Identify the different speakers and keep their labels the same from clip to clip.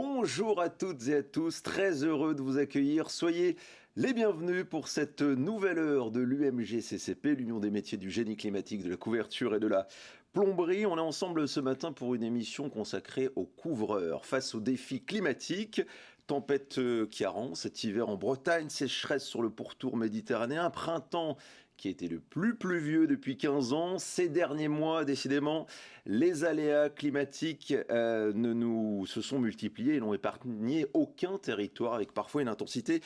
Speaker 1: Bonjour à toutes et à tous, très heureux de vous accueillir. Soyez les bienvenus pour cette nouvelle heure de l'UMGCCP, l'Union des métiers du génie climatique, de la couverture et de la plomberie. On est ensemble ce matin pour une émission consacrée aux couvreurs. Face aux défis climatiques, tempête qui arrange cet hiver en Bretagne, sécheresse sur le pourtour méditerranéen, printemps qui a été le plus pluvieux depuis 15 ans. Ces derniers mois, décidément, les aléas climatiques se sont multipliés et n'ont épargné aucun territoire, avec parfois une intensité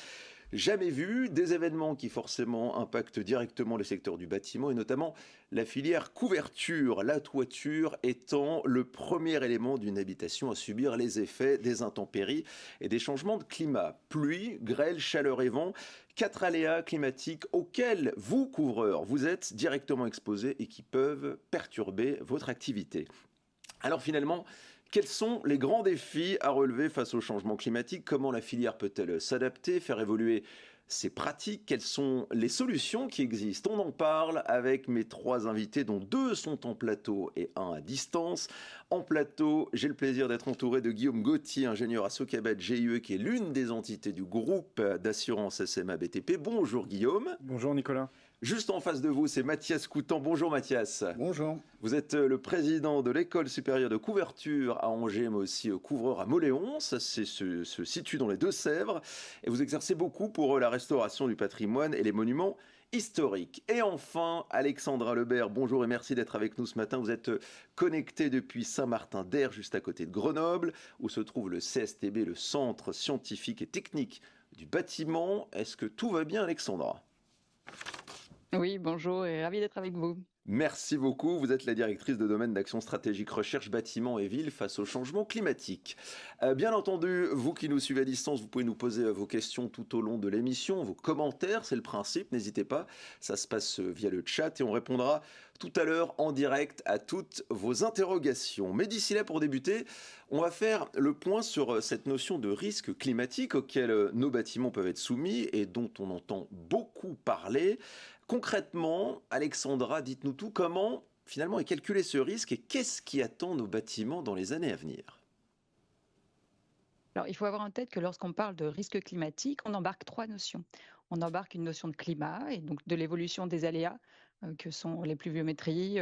Speaker 1: jamais vue. Des événements qui forcément impactent directement le secteur du bâtiment et notamment la filière couverture, la toiture étant le premier élément d'une habitation à subir les effets des intempéries et des changements de climat. Pluie, grêle, chaleur et vent, 4 aléas climatiques auxquels vous, couvreurs, vous êtes directement exposés et qui peuvent perturber votre activité. Alors finalement, quels sont les grands défis à relever face au changement climatique? Comment la filière peut-elle s'adapter, faire évoluer ses pratiques? Quelles sont les solutions qui existent? On en parle avec mes 3 invités, dont 2 sont en plateau et 1 à distance. En plateau, j'ai le plaisir d'être entouré de Guillaume Gauthier, ingénieur à Socabet GIE, qui est l'une des entités du groupe d'assurance SMA BTP. Bonjour Guillaume.
Speaker 2: Bonjour Nicolas.
Speaker 1: Juste en face de vous, c'est Mathias Coutan. Bonjour Mathias.
Speaker 3: Bonjour.
Speaker 1: Vous êtes le président de l'école supérieure de couverture à Angers, mais aussi couvreur à Mauléon. Ça se situe dans les Deux-Sèvres. Et vous exercez beaucoup pour la restauration du patrimoine et les monuments historiques. Et enfin, Alexandra Lebert, bonjour et merci d'être avec nous ce matin. Vous êtes connecté depuis Saint-Martin-d'Air, juste à côté de Grenoble, où se trouve le CSTB, le Centre scientifique et technique du bâtiment. Est-ce que tout va bien, Alexandra ?
Speaker 4: Oui, bonjour et ravi d'être avec vous.
Speaker 1: Merci beaucoup. Vous êtes la directrice de domaine d'action stratégique recherche bâtiments et villes face au changement climatique. Bien entendu, vous qui nous suivez à distance, vous pouvez nous poser vos questions tout au long de l'émission, vos commentaires, c'est le principe, n'hésitez pas. Ça se passe via le chat et on répondra tout à l'heure en direct à toutes vos interrogations. Mais d'ici là, pour débuter, on va faire le point sur cette notion de risque climatique auquel nos bâtiments peuvent être soumis et dont on entend beaucoup parler. Concrètement, Alexandra, dites-nous tout, comment finalement est calculé ce risque et qu'est-ce qui attend nos bâtiments dans les années à venir?
Speaker 4: Alors, il faut avoir en tête que lorsqu'on parle de risque climatique, on embarque 3 notions. On embarque une notion de climat et donc de l'évolution des aléas que sont les pluviométries,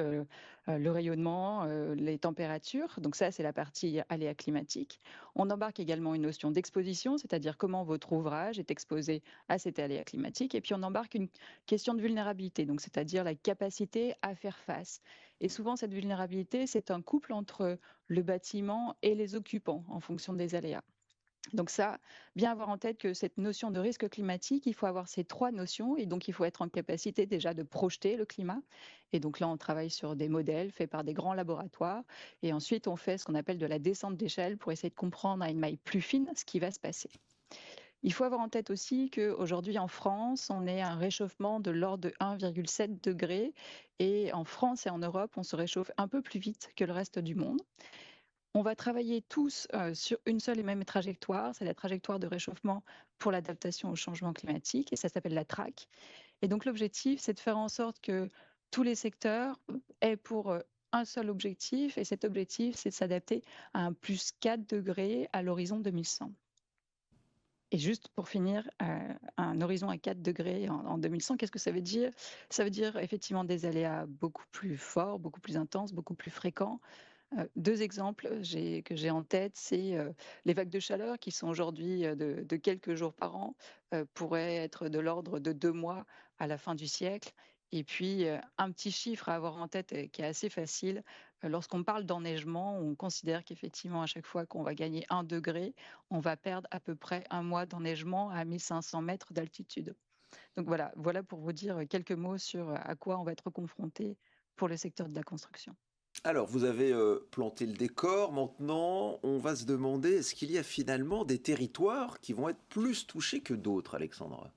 Speaker 4: le rayonnement, les températures. Donc ça, c'est la partie aléas climatiques. On embarque également une notion d'exposition, c'est-à-dire comment votre ouvrage est exposé à cet aléa climatique. Et puis on embarque une question de vulnérabilité, donc c'est-à-dire la capacité à faire face. Et souvent, cette vulnérabilité, c'est un couple entre le bâtiment et les occupants en fonction des aléas. Donc ça, bien avoir en tête que cette notion de risque climatique, il faut avoir ces 3 notions et donc il faut être en capacité déjà de projeter le climat. Et donc là, on travaille sur des modèles faits par des grands laboratoires et ensuite on fait ce qu'on appelle de la descente d'échelle pour essayer de comprendre à une maille plus fine ce qui va se passer. Il faut avoir en tête aussi qu'aujourd'hui en France, on est à un réchauffement de l'ordre de 1,7 degré et en France et en Europe, on se réchauffe un peu plus vite que le reste du monde. On va travailler tous sur une seule et même trajectoire, c'est la trajectoire de réchauffement pour l'adaptation au changement climatique et ça s'appelle la TRAC. Et donc l'objectif, c'est de faire en sorte que tous les secteurs aient pour un seul objectif et cet objectif, c'est de s'adapter à un plus 4 degrés à l'horizon 2100. Et juste pour finir, un horizon à 4 degrés en 2100, qu'est-ce que ça veut dire? Ça veut dire effectivement des aléas beaucoup plus forts, beaucoup plus intenses, beaucoup plus fréquents. 2 exemples que j'ai en tête, c'est les vagues de chaleur qui sont aujourd'hui de quelques jours par an, pourraient être de l'ordre de 2 mois à la fin du siècle. Et puis, un petit chiffre à avoir en tête qui est assez facile, lorsqu'on parle d'enneigement, on considère qu'effectivement, à chaque fois qu'on va gagner 1 degré, on va perdre à peu près 1 mois d'enneigement à 1 500 mètres d'altitude. Donc voilà pour vous dire quelques mots sur à quoi on va être confronté pour le secteur de la construction.
Speaker 1: Alors, vous avez planté le décor. Maintenant, on va se demander, est-ce qu'il y a finalement des territoires qui vont être plus touchés que d'autres, Alexandra?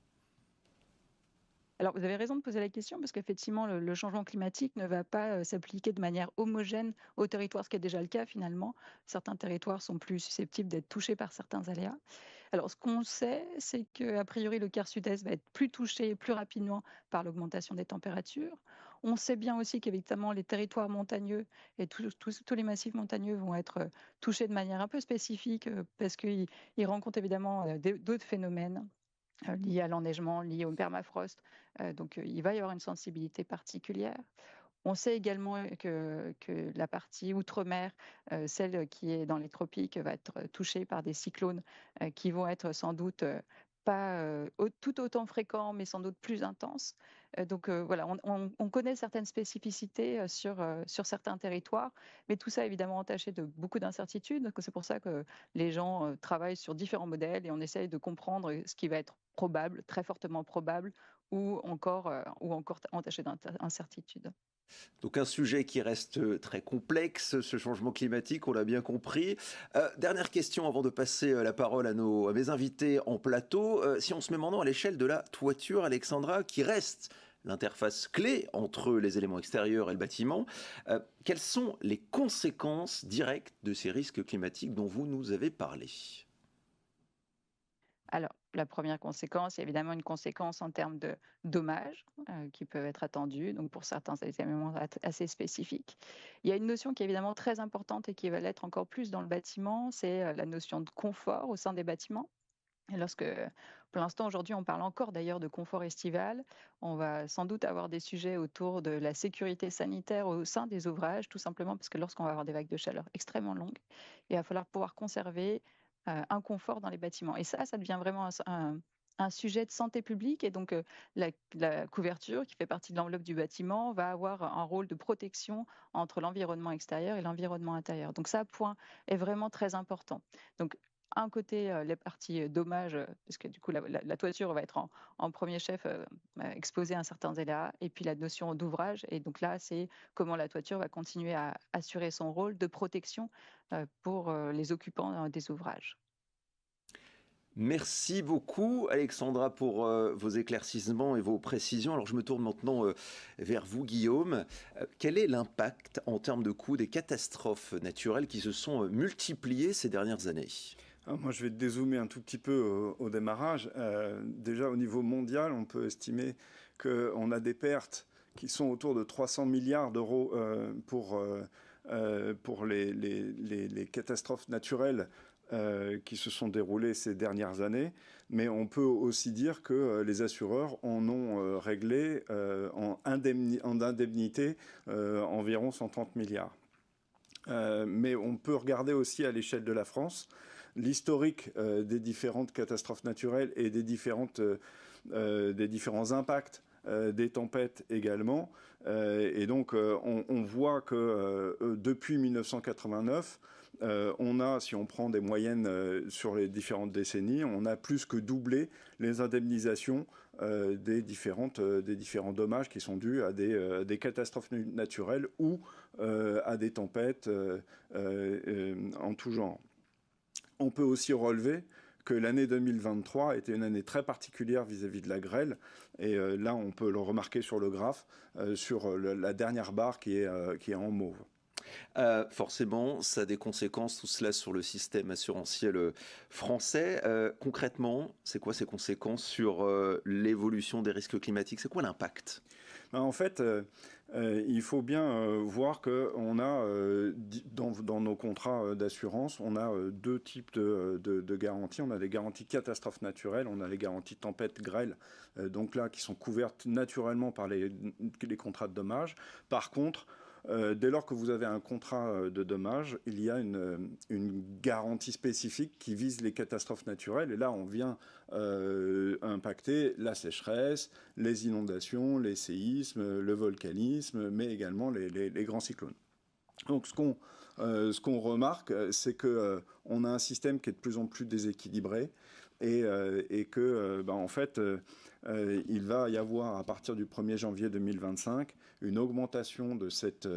Speaker 4: Alors, vous avez raison de poser la question parce qu'effectivement, le changement climatique ne va pas s'appliquer de manière homogène au territoire, ce qui est déjà le cas finalement. Certains territoires sont plus susceptibles d'être touchés par certains aléas. Alors, ce qu'on sait, c'est qu'a priori, le quart sud-est va être plus touché plus rapidement par l'augmentation des températures. On sait bien aussi qu'évidemment les territoires montagneux et tous les massifs montagneux vont être touchés de manière un peu spécifique parce qu'ils rencontrent évidemment d'autres phénomènes liés à l'enneigement, liés au permafrost. Donc il va y avoir une sensibilité particulière. On sait également que la partie outre-mer, celle qui est dans les tropiques, va être touchée par des cyclones qui vont être sans doute pas tout autant fréquents, mais sans doute plus intenses. Donc voilà, on connaît certaines spécificités sur certains territoires, mais tout ça évidemment entaché de beaucoup d'incertitudes. Donc c'est pour ça que les gens travaillent sur différents modèles et on essaye de comprendre ce qui va être probable, très fortement probable, ou encore entaché d'incertitudes.
Speaker 1: Donc un sujet qui reste très complexe, ce changement climatique, on l'a bien compris. Dernière question avant de passer la parole à mes invités en plateau. Si on se met maintenant à l'échelle de la toiture, Alexandra, qui reste l'interface clé entre les éléments extérieurs et le bâtiment, quelles sont les conséquences directes de ces risques climatiques dont vous nous avez parlé?
Speaker 4: Alors, la première conséquence, il y a évidemment une conséquence en termes de dommages qui peuvent être attendus. Donc, pour certains, c'est des éléments assez spécifiques. Il y a une notion qui est évidemment très importante et qui va l'être encore plus dans le bâtiment, c'est la notion de confort au sein des bâtiments. Et pour l'instant, aujourd'hui, on parle encore d'ailleurs de confort estival. On va sans doute avoir des sujets autour de la sécurité sanitaire au sein des ouvrages, tout simplement parce que lorsqu'on va avoir des vagues de chaleur extrêmement longues, il va falloir pouvoir conserver un confort dans les bâtiments. Et ça devient vraiment un sujet de santé publique. Et donc, la couverture, qui fait partie de l'enveloppe du bâtiment, va avoir un rôle de protection entre l'environnement extérieur et l'environnement intérieur. Donc, ça, point est vraiment très important. Donc, un côté, les parties dommages, parce que du coup, la toiture va être en premier chef exposée à certains aléas, et puis la notion d'ouvrage. Et donc là, c'est comment la toiture va continuer à assurer son rôle de protection pour les occupants des ouvrages.
Speaker 1: Merci beaucoup Alexandra pour vos éclaircissements et vos précisions. Alors je me tourne maintenant vers vous Guillaume. Quel est l'impact en termes de coûts des catastrophes naturelles qui se sont multipliées ces dernières années?
Speaker 2: Alors moi, je vais dézoomer un tout petit peu au démarrage. Déjà, au niveau mondial, on peut estimer qu'on a des pertes qui sont autour de 300 milliards d'euros pour les catastrophes naturelles qui se sont déroulées ces dernières années. Mais on peut aussi dire que les assureurs en ont réglé en indemnité environ 130 milliards. Mais on peut regarder aussi à l'échelle de la France l'historique des différentes catastrophes naturelles et des différents impacts des tempêtes également. Et donc, on voit que depuis 1989, on a, si on prend des moyennes sur les différentes décennies, on a plus que doublé les indemnisations des différents dommages qui sont dus à des catastrophes naturelles ou à des tempêtes en tout genre. On peut aussi relever que l'année 2023 était une année très particulière vis-à-vis de la grêle. Et là, on peut le remarquer sur le graphe, sur la dernière barre qui est en mauve.
Speaker 1: Forcément, ça a des conséquences, tout cela, sur le système assurantiel français. Concrètement, c'est quoi ces conséquences sur l'évolution des risques climatiques? C'est quoi l'impact?
Speaker 2: En fait, il faut bien voir qu'on a, dans nos contrats d'assurance, on a deux types de garanties. On a les garanties catastrophes naturelles, on a les garanties tempête, grêle, donc là, qui sont couvertes naturellement par les contrats de dommages. Par contre, dès lors que vous avez un contrat de dommages, il y a une garantie spécifique qui vise les catastrophes naturelles. Et là, on vient impacter la sécheresse, les inondations, les séismes, le volcanisme, mais également les grands cyclones. Donc, ce qu'on remarque, c'est qu'on a un système qui est de plus en plus déséquilibré et que, en fait, il va y avoir, à partir du 1er janvier 2025, une augmentation de cette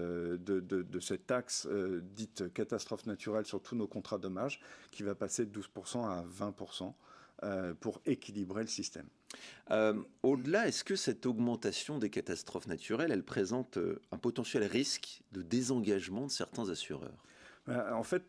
Speaker 2: taxe dite catastrophe naturelle sur tous nos contrats de dommages qui va passer de 12% à 20% pour équilibrer le système.
Speaker 1: Au-delà, est-ce que cette augmentation des catastrophes naturelles, elle présente un potentiel risque de désengagement de certains assureurs?
Speaker 2: En fait,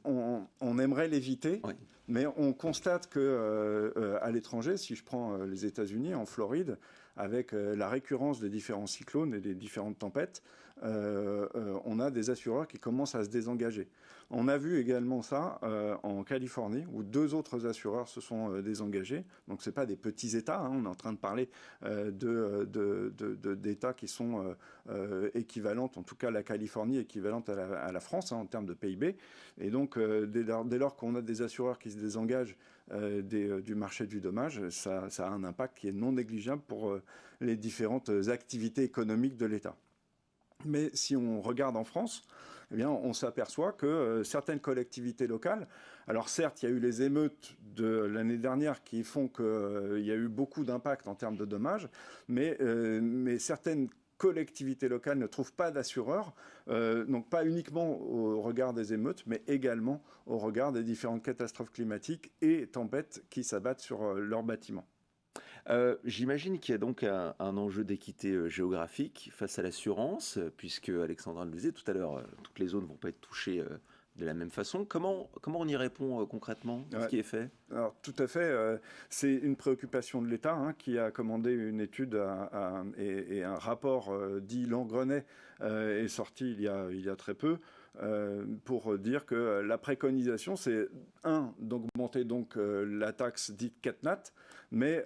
Speaker 2: on aimerait l'éviter,
Speaker 1: Oui.
Speaker 2: mais on constate que à l'étranger, si je prends les États-Unis, en Floride, avec la récurrence des différents cyclones et des différentes tempêtes, on a des assureurs qui commencent à se désengager. On a vu également ça en Californie, où 2 autres assureurs se sont désengagés. Donc c'est pas des petits États, hein, on est en train de parler d'États qui sont équivalentes, en tout cas la Californie équivalente à la France, hein, en termes de PIB. Et donc dès lors qu'on a des assureurs qui se désengagent du marché du dommage, ça a un impact qui est non négligeable pour les différentes activités économiques de l'État. Mais si on regarde en France, eh bien, on s'aperçoit que certaines collectivités locales, alors certes, il y a eu les émeutes de l'année dernière qui font qu'il y a eu beaucoup d'impact en termes de dommages, mais certaines collectivités locales ne trouvent pas d'assureurs, donc pas uniquement au regard des émeutes, mais également au regard des différentes catastrophes climatiques et tempêtes qui s'abattent sur leurs bâtiments.
Speaker 1: J'imagine qu'il y a donc un enjeu d'équité géographique face à l'assurance, puisque Alexandra le disait tout à l'heure, toutes les zones ne vont pas être touchées de la même façon. Comment on y répond concrètement? Ce qui est fait?
Speaker 2: Alors, tout à fait. C'est une préoccupation de l'État, hein, qui a commandé une étude et un rapport dit Langrenay est sorti il y a très peu. Pour dire que la préconisation, c'est d'augmenter donc la taxe dite CatNat, mais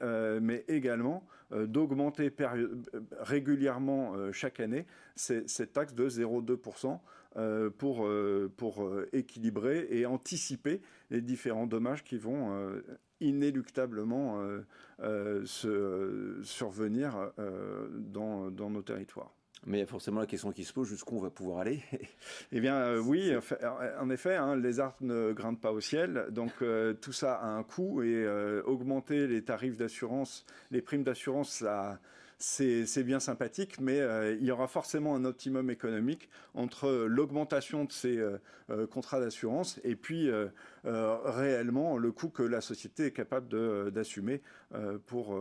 Speaker 2: également d'augmenter régulièrement chaque année cette taxe de 0,2% pour équilibrer et anticiper les différents dommages qui vont inéluctablement survenir dans nos territoires.
Speaker 1: Mais il y a forcément la question qui se pose, jusqu'où on va pouvoir aller?
Speaker 2: Eh bien oui, en effet, hein, les arbres ne grimpent pas au ciel, donc tout ça a un coût et augmenter les tarifs d'assurance, les primes d'assurance, c'est bien sympathique, mais il y aura forcément un optimum économique entre l'augmentation de ces contrats d'assurance et puis réellement le coût que la société est capable d'assumer pour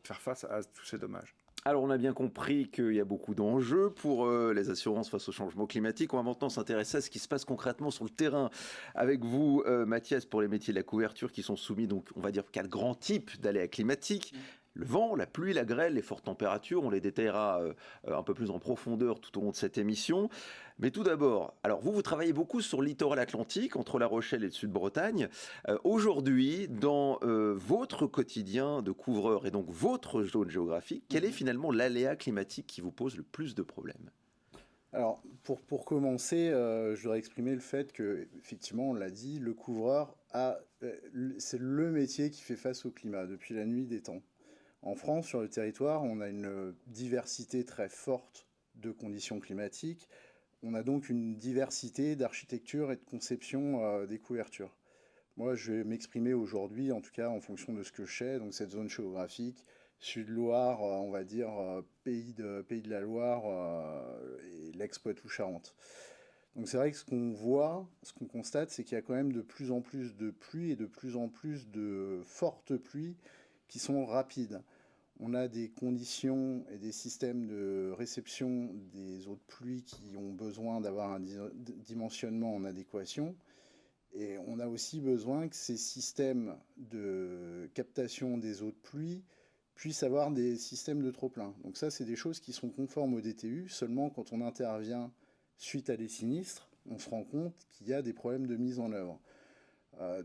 Speaker 2: faire face à tous ces dommages.
Speaker 1: Alors, on a bien compris qu'il y a beaucoup d'enjeux pour les assurances face au changement climatique. On va maintenant s'intéresser à ce qui se passe concrètement sur le terrain. Avec vous, Mathias, pour les métiers de la couverture qui sont soumis, donc, on va dire, 4 grands types d'aléas climatiques. Le vent, la pluie, la grêle, les fortes températures, on les détaillera un peu plus en profondeur tout au long de cette émission. Mais tout d'abord, alors vous travaillez beaucoup sur le littoral atlantique, entre La Rochelle et le Sud-Bretagne. Aujourd'hui, dans votre quotidien de couvreur et donc votre zone géographique, quel est finalement l'aléa climatique qui vous pose le plus de problèmes?
Speaker 3: Alors, pour commencer, je voudrais exprimer le fait que, effectivement, on l'a dit, le couvreur c'est le métier qui fait face au climat depuis la nuit des temps. En France, sur le territoire, on a une diversité très forte de conditions climatiques. On a donc une diversité d'architecture et de conception des couvertures. Moi, je vais m'exprimer aujourd'hui, en tout cas en fonction de ce que je sais, donc cette zone géographique, Sud-Loire, on va dire pays de la Loire et l'ex-Poitou-Charentes. Donc c'est vrai que ce qu'on voit, ce qu'on constate, c'est qu'il y a quand même de plus en plus de pluies et de plus en plus de fortes pluies qui sont rapides. On a des conditions et des systèmes de réception des eaux de pluie qui ont besoin d'avoir un dimensionnement en adéquation. Et on a aussi besoin que ces systèmes de captation des eaux de pluie puissent avoir des systèmes de trop-plein. Donc ça, c'est des choses qui sont conformes au DTU. Seulement, quand on intervient suite à des sinistres, on se rend compte qu'il y a des problèmes de mise en œuvre.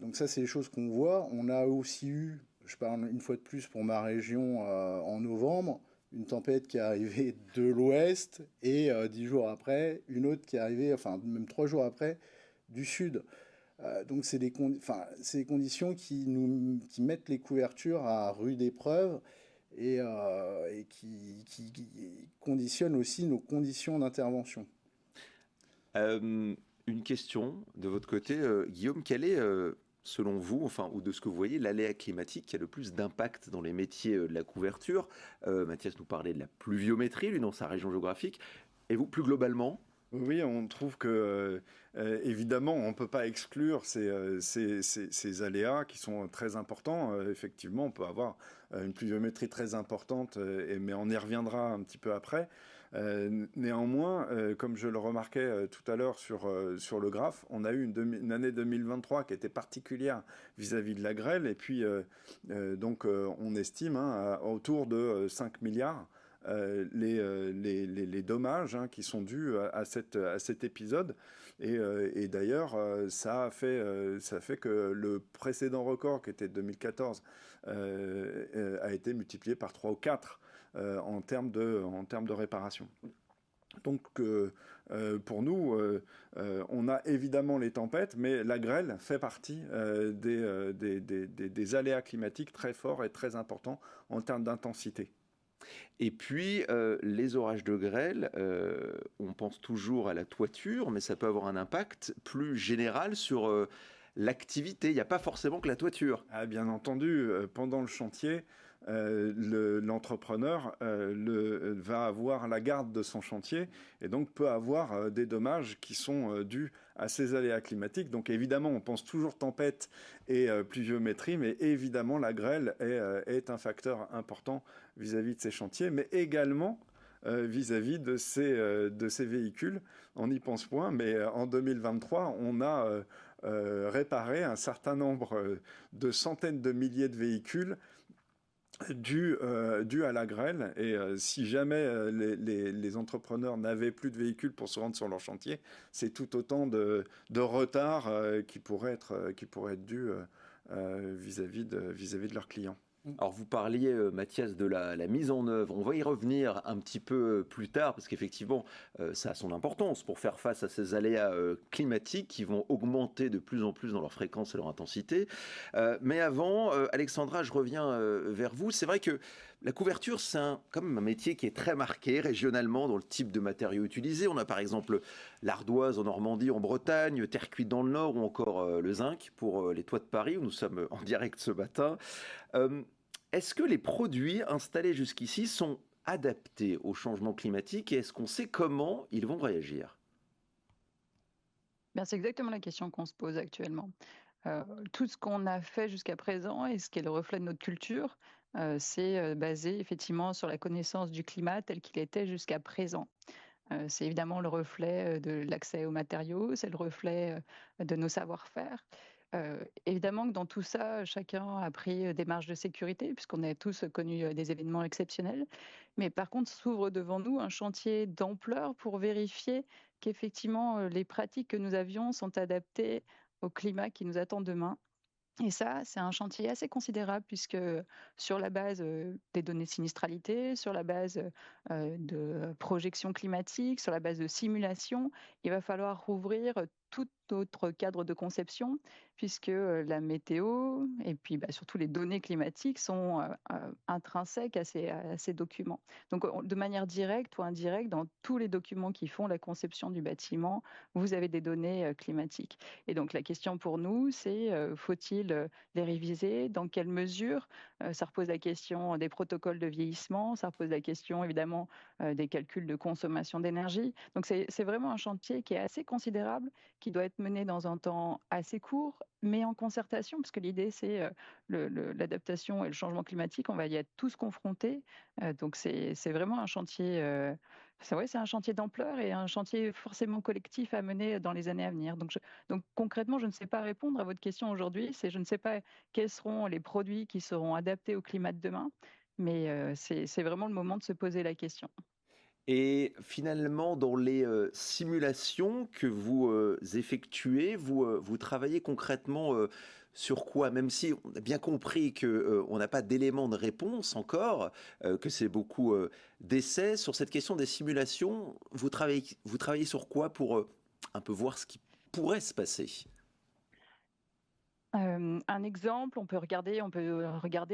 Speaker 3: Donc ça, c'est les choses qu'on voit. On a aussi eu, je parle une fois de plus pour ma région, en novembre, une tempête qui est arrivée de l'ouest et 10 jours après, une autre qui est arrivée, enfin même 3 jours après, du sud. Donc c'est des conditions qui mettent les couvertures à rude épreuve et qui conditionnent aussi nos conditions d'intervention.
Speaker 1: Une question de votre côté, Guillaume, quel est, selon vous, enfin, ou de ce que vous voyez, l'aléa climatique qui a le plus d'impact dans les métiers de la couverture? Mathias nous parlait de la pluviométrie, lui, dans sa région géographique. Et vous, plus globalement?
Speaker 2: Oui, on trouve que, évidemment, on ne peut pas exclure ces aléas qui sont très importants. Effectivement, on peut avoir une pluviométrie très importante, mais on y reviendra un petit peu après. Néanmoins, comme je le remarquais tout à l'heure sur le graphe, on a eu une année 2023 qui était particulière vis-à-vis de la grêle, et puis donc on estime autour de 5 milliards les dommages qui sont dus à cet épisode. Et d'ailleurs, ça a fait que le précédent record, qui était de 2014, a été multiplié par 3 ou 4 en termes de réparation. Donc, pour nous, on a évidemment les tempêtes, mais la grêle fait partie des aléas climatiques très forts et très importants en termes d'intensité.
Speaker 1: Et puis, les orages de grêle, on pense toujours à la toiture, mais ça peut avoir un impact plus général sur l'activité. Il n'y a pas forcément que la toiture.
Speaker 2: Ah, bien entendu, pendant le chantier, l'entrepreneur va avoir la garde de son chantier et donc peut avoir des dommages qui sont dus à ces aléas climatiques. Donc évidemment, on pense toujours tempête et pluviométrie, mais évidemment, la grêle est un facteur important vis-à-vis de ces chantiers, mais également vis-à-vis de ces véhicules. On n'y pense point, mais en 2023, on a réparé un certain nombre de centaines de milliers de véhicules dû à la grêle. Et si jamais les entrepreneurs n'avaient plus de véhicules pour se rendre sur leur chantier, c'est tout autant de retard qui pourrait être dû vis-à-vis de leurs clients.
Speaker 1: Alors vous parliez, Mathias, de la mise en œuvre. On va y revenir un petit peu plus tard, parce qu'effectivement, ça a son importance pour faire face à ces aléas climatiques qui vont augmenter de plus en plus dans leur fréquence et leur intensité. Mais avant, Alexandra, je reviens vers vous. C'est vrai que la couverture, c'est quand même un métier qui est très marqué régionalement dans le type de matériaux utilisés. On a par exemple l'ardoise en Normandie, en Bretagne, terre cuite dans le Nord, ou encore le zinc pour les toits de Paris, où nous sommes en direct ce matin. Est-ce que les produits installés jusqu'ici sont adaptés au changement climatique et est-ce qu'on sait comment ils vont réagir?
Speaker 4: Ben, c'est exactement la question qu'on se pose actuellement. Tout ce qu'on a fait jusqu'à présent et ce qui est le reflet de notre culture, c'est basé effectivement sur la connaissance du climat tel qu'il était jusqu'à présent. C'est évidemment le reflet de l'accès aux matériaux, c'est le reflet de nos savoir-faire. Évidemment que dans tout ça, chacun a pris des marges de sécurité, puisqu'on a tous connu des événements exceptionnels. Mais par contre, s'ouvre devant nous un chantier d'ampleur pour vérifier qu'effectivement les pratiques que nous avions sont adaptées au climat qui nous attend demain. Et ça, c'est un chantier assez considérable puisque sur la base des données de sinistralité, sur la base de projections climatiques, sur la base de simulations, il va falloir rouvrir tout autre cadre de conception puisque la météo et puis surtout les données climatiques sont intrinsèques à ces documents. Donc de manière directe ou indirecte, dans tous les documents qui font la conception du bâtiment, vous avez des données climatiques. Et donc la question pour nous, c'est faut-il les réviser? Dans quelle mesure? Ça repose la question des protocoles de vieillissement, ça repose la question évidemment des calculs de consommation d'énergie. Donc c'est vraiment un chantier qui est assez considérable, qui doit être mené dans un temps assez court, mais en concertation, parce que l'idée c'est l'adaptation et le changement climatique, on va y être tous confrontés. Donc c'est vraiment un chantier. C'est un chantier d'ampleur et un chantier forcément collectif à mener dans les années à venir. Donc concrètement, je ne sais pas répondre à votre question aujourd'hui. Je ne sais pas quels seront les produits qui seront adaptés au climat de demain, mais c'est vraiment le moment de se poser la question.
Speaker 1: Et finalement, dans les simulations que vous effectuez, vous travaillez concrètement sur quoi? Même si on a bien compris qu'on n'a pas d'éléments de réponse encore, que c'est beaucoup d'essais, sur cette question des simulations, vous travaillez sur quoi pour un peu voir ce qui pourrait se passer?
Speaker 4: Un exemple, on peut regarder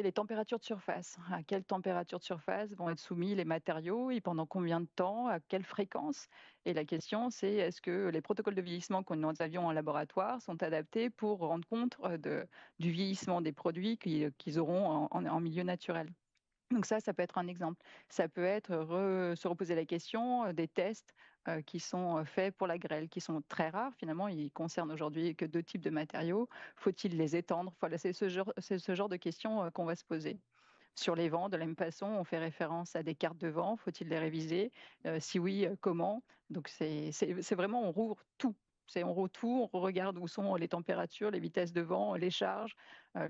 Speaker 4: les températures de surface. À quelle température de surface vont être soumis les matériaux et pendant combien de temps, à quelle fréquence? Et la question, c'est est-ce que les protocoles de vieillissement que nous avions en laboratoire sont adaptés pour rendre compte du vieillissement des produits qu'ils auront en milieu naturel? Donc ça peut être un exemple. Ça peut être se reposer la question des tests qui sont faits pour la grêle, qui sont très rares. Finalement, ils concernent aujourd'hui que 2 types de matériaux. Faut-il les étendre? Voilà, c'est ce genre de questions qu'on va se poser. Sur les vents, de la même façon, on fait référence à des cartes de vent. Faut-il les réviser? Si oui, comment? Donc c'est vraiment, on rouvre tout. On rouvre tout, on regarde où sont les températures, les vitesses de vent, les charges,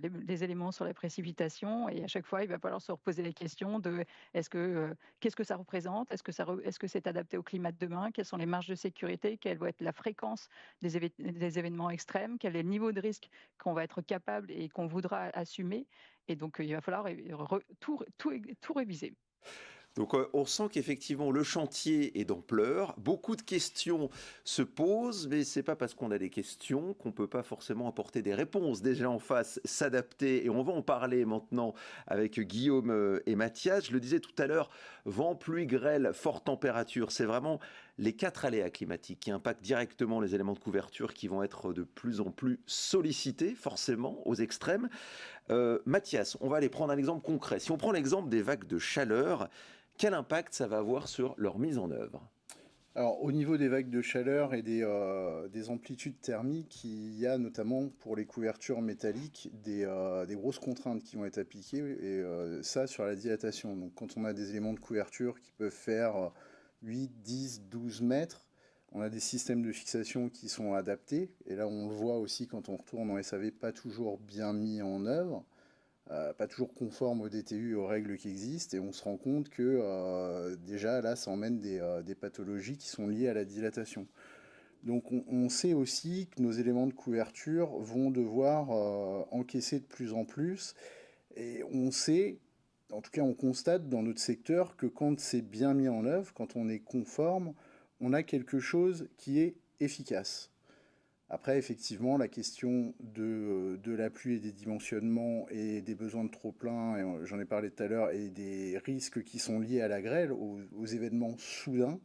Speaker 4: les éléments sur les précipitations. Et à chaque fois, il va falloir se reposer les questions de qu'est-ce que ça représente? Est-ce que c'est adapté au climat de demain? Quelles sont les marges de sécurité? Quelle va être la fréquence des événements extrêmes? Quel est le niveau de risque qu'on va être capable et qu'on voudra assumer? Et donc, il va falloir tout réviser.
Speaker 1: Donc on sent qu'effectivement le chantier est d'ampleur, beaucoup de questions se posent, mais c'est pas parce qu'on a des questions qu'on peut pas forcément apporter des réponses déjà en face, s'adapter, et on va en parler maintenant avec Guillaume et Mathias. Je le disais tout à l'heure, vent, pluie, grêle, forte température, c'est vraiment les 4 aléas climatiques qui impactent directement les éléments de couverture qui vont être de plus en plus sollicités forcément aux extrêmes. Mathias, on va aller prendre un exemple concret. Si on prend l'exemple des vagues de chaleur, quel impact ça va avoir sur leur mise en œuvre?
Speaker 3: Alors, au niveau des vagues de chaleur et des amplitudes thermiques, il y a notamment pour les couvertures métalliques des grosses contraintes qui vont être appliquées, et ça sur la dilatation. Donc, quand on a des éléments de couverture qui peuvent faire 8, 10, 12 mètres, on a des systèmes de fixation qui sont adaptés. Et là, on le voit aussi quand on retourne en SAV, pas toujours bien mis en œuvre. Pas toujours conforme au DTU et aux règles qui existent, et on se rend compte que déjà là ça emmène des pathologies qui sont liées à la dilatation. Donc on sait aussi que nos éléments de couverture vont devoir encaisser de plus en plus, et on sait, en tout cas on constate dans notre secteur que quand c'est bien mis en œuvre, quand on est conforme, on a quelque chose qui est efficace. Après, effectivement, la question de la pluie et des dimensionnements et des besoins de trop-plein, et j'en ai parlé tout à l'heure, et des risques qui sont liés à la grêle, aux événements soudains,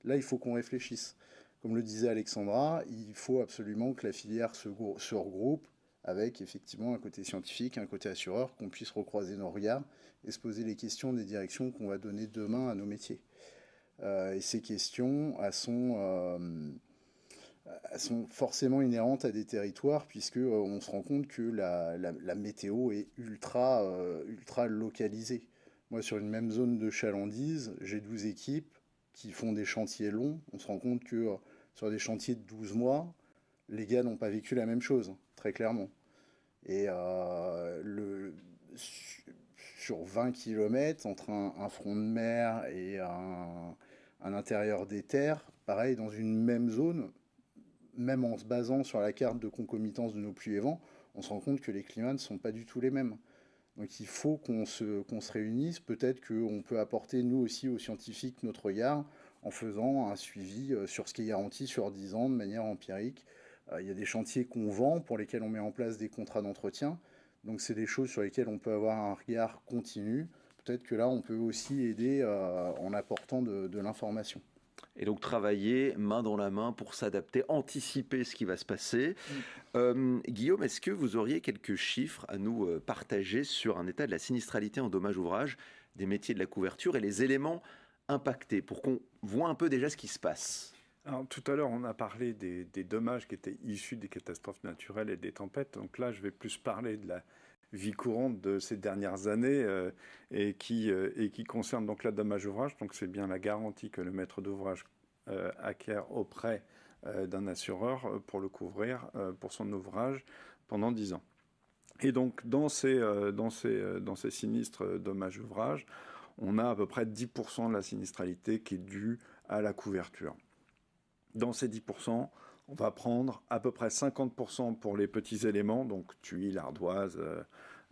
Speaker 3: là, il faut qu'on réfléchisse. Comme le disait Alexandra, il faut absolument que la filière se regroupe avec effectivement un côté scientifique, un côté assureur, qu'on puisse recroiser nos regards et se poser les questions des directions qu'on va donner demain à nos métiers. Et ces questions, elles sont forcément inhérentes à des territoires, puisque on se rend compte que la météo est ultra localisée. Moi, sur une même zone de chalandise, j'ai 12 équipes qui font des chantiers longs. On se rend compte que sur des chantiers de 12 mois, les gars n'ont pas vécu la même chose, très clairement. Et sur 20 km, entre un front de mer et un intérieur des terres, pareil, dans une même zone, même en se basant sur la carte de concomitance de nos pluies et vents, on se rend compte que les climats ne sont pas du tout les mêmes. Donc il faut qu'on se réunisse. Peut-être qu'on peut apporter, nous aussi, aux scientifiques, notre regard en faisant un suivi sur ce qui est garanti sur 10 ans de manière empirique. Il y a des chantiers qu'on vend, pour lesquels on met en place des contrats d'entretien. Donc c'est des choses sur lesquelles on peut avoir un regard continu. Peut-être que là, on peut aussi aider en apportant de l'information.
Speaker 1: Et donc travailler main dans la main pour s'adapter, anticiper ce qui va se passer. Guillaume, est-ce que vous auriez quelques chiffres à nous partager sur un état de la sinistralité en dommages ouvrages des métiers de la couverture et les éléments impactés, pour qu'on voit un peu déjà ce qui se passe?
Speaker 2: Alors, tout à l'heure, on a parlé des dommages qui étaient issus des catastrophes naturelles et des tempêtes. Donc là, je vais plus parler de la vie courante de ces dernières années et qui concerne donc la dommage ouvrage. Donc c'est bien la garantie que le maître d'ouvrage acquiert auprès d'un assureur pour le couvrir pour son ouvrage pendant 10 ans. Et donc dans ces sinistres dommages ouvrages, on a à peu près 10% de la sinistralité qui est due à la couverture. Dans ces 10%, on va prendre à peu près 50% pour les petits éléments, donc tuiles, ardoises,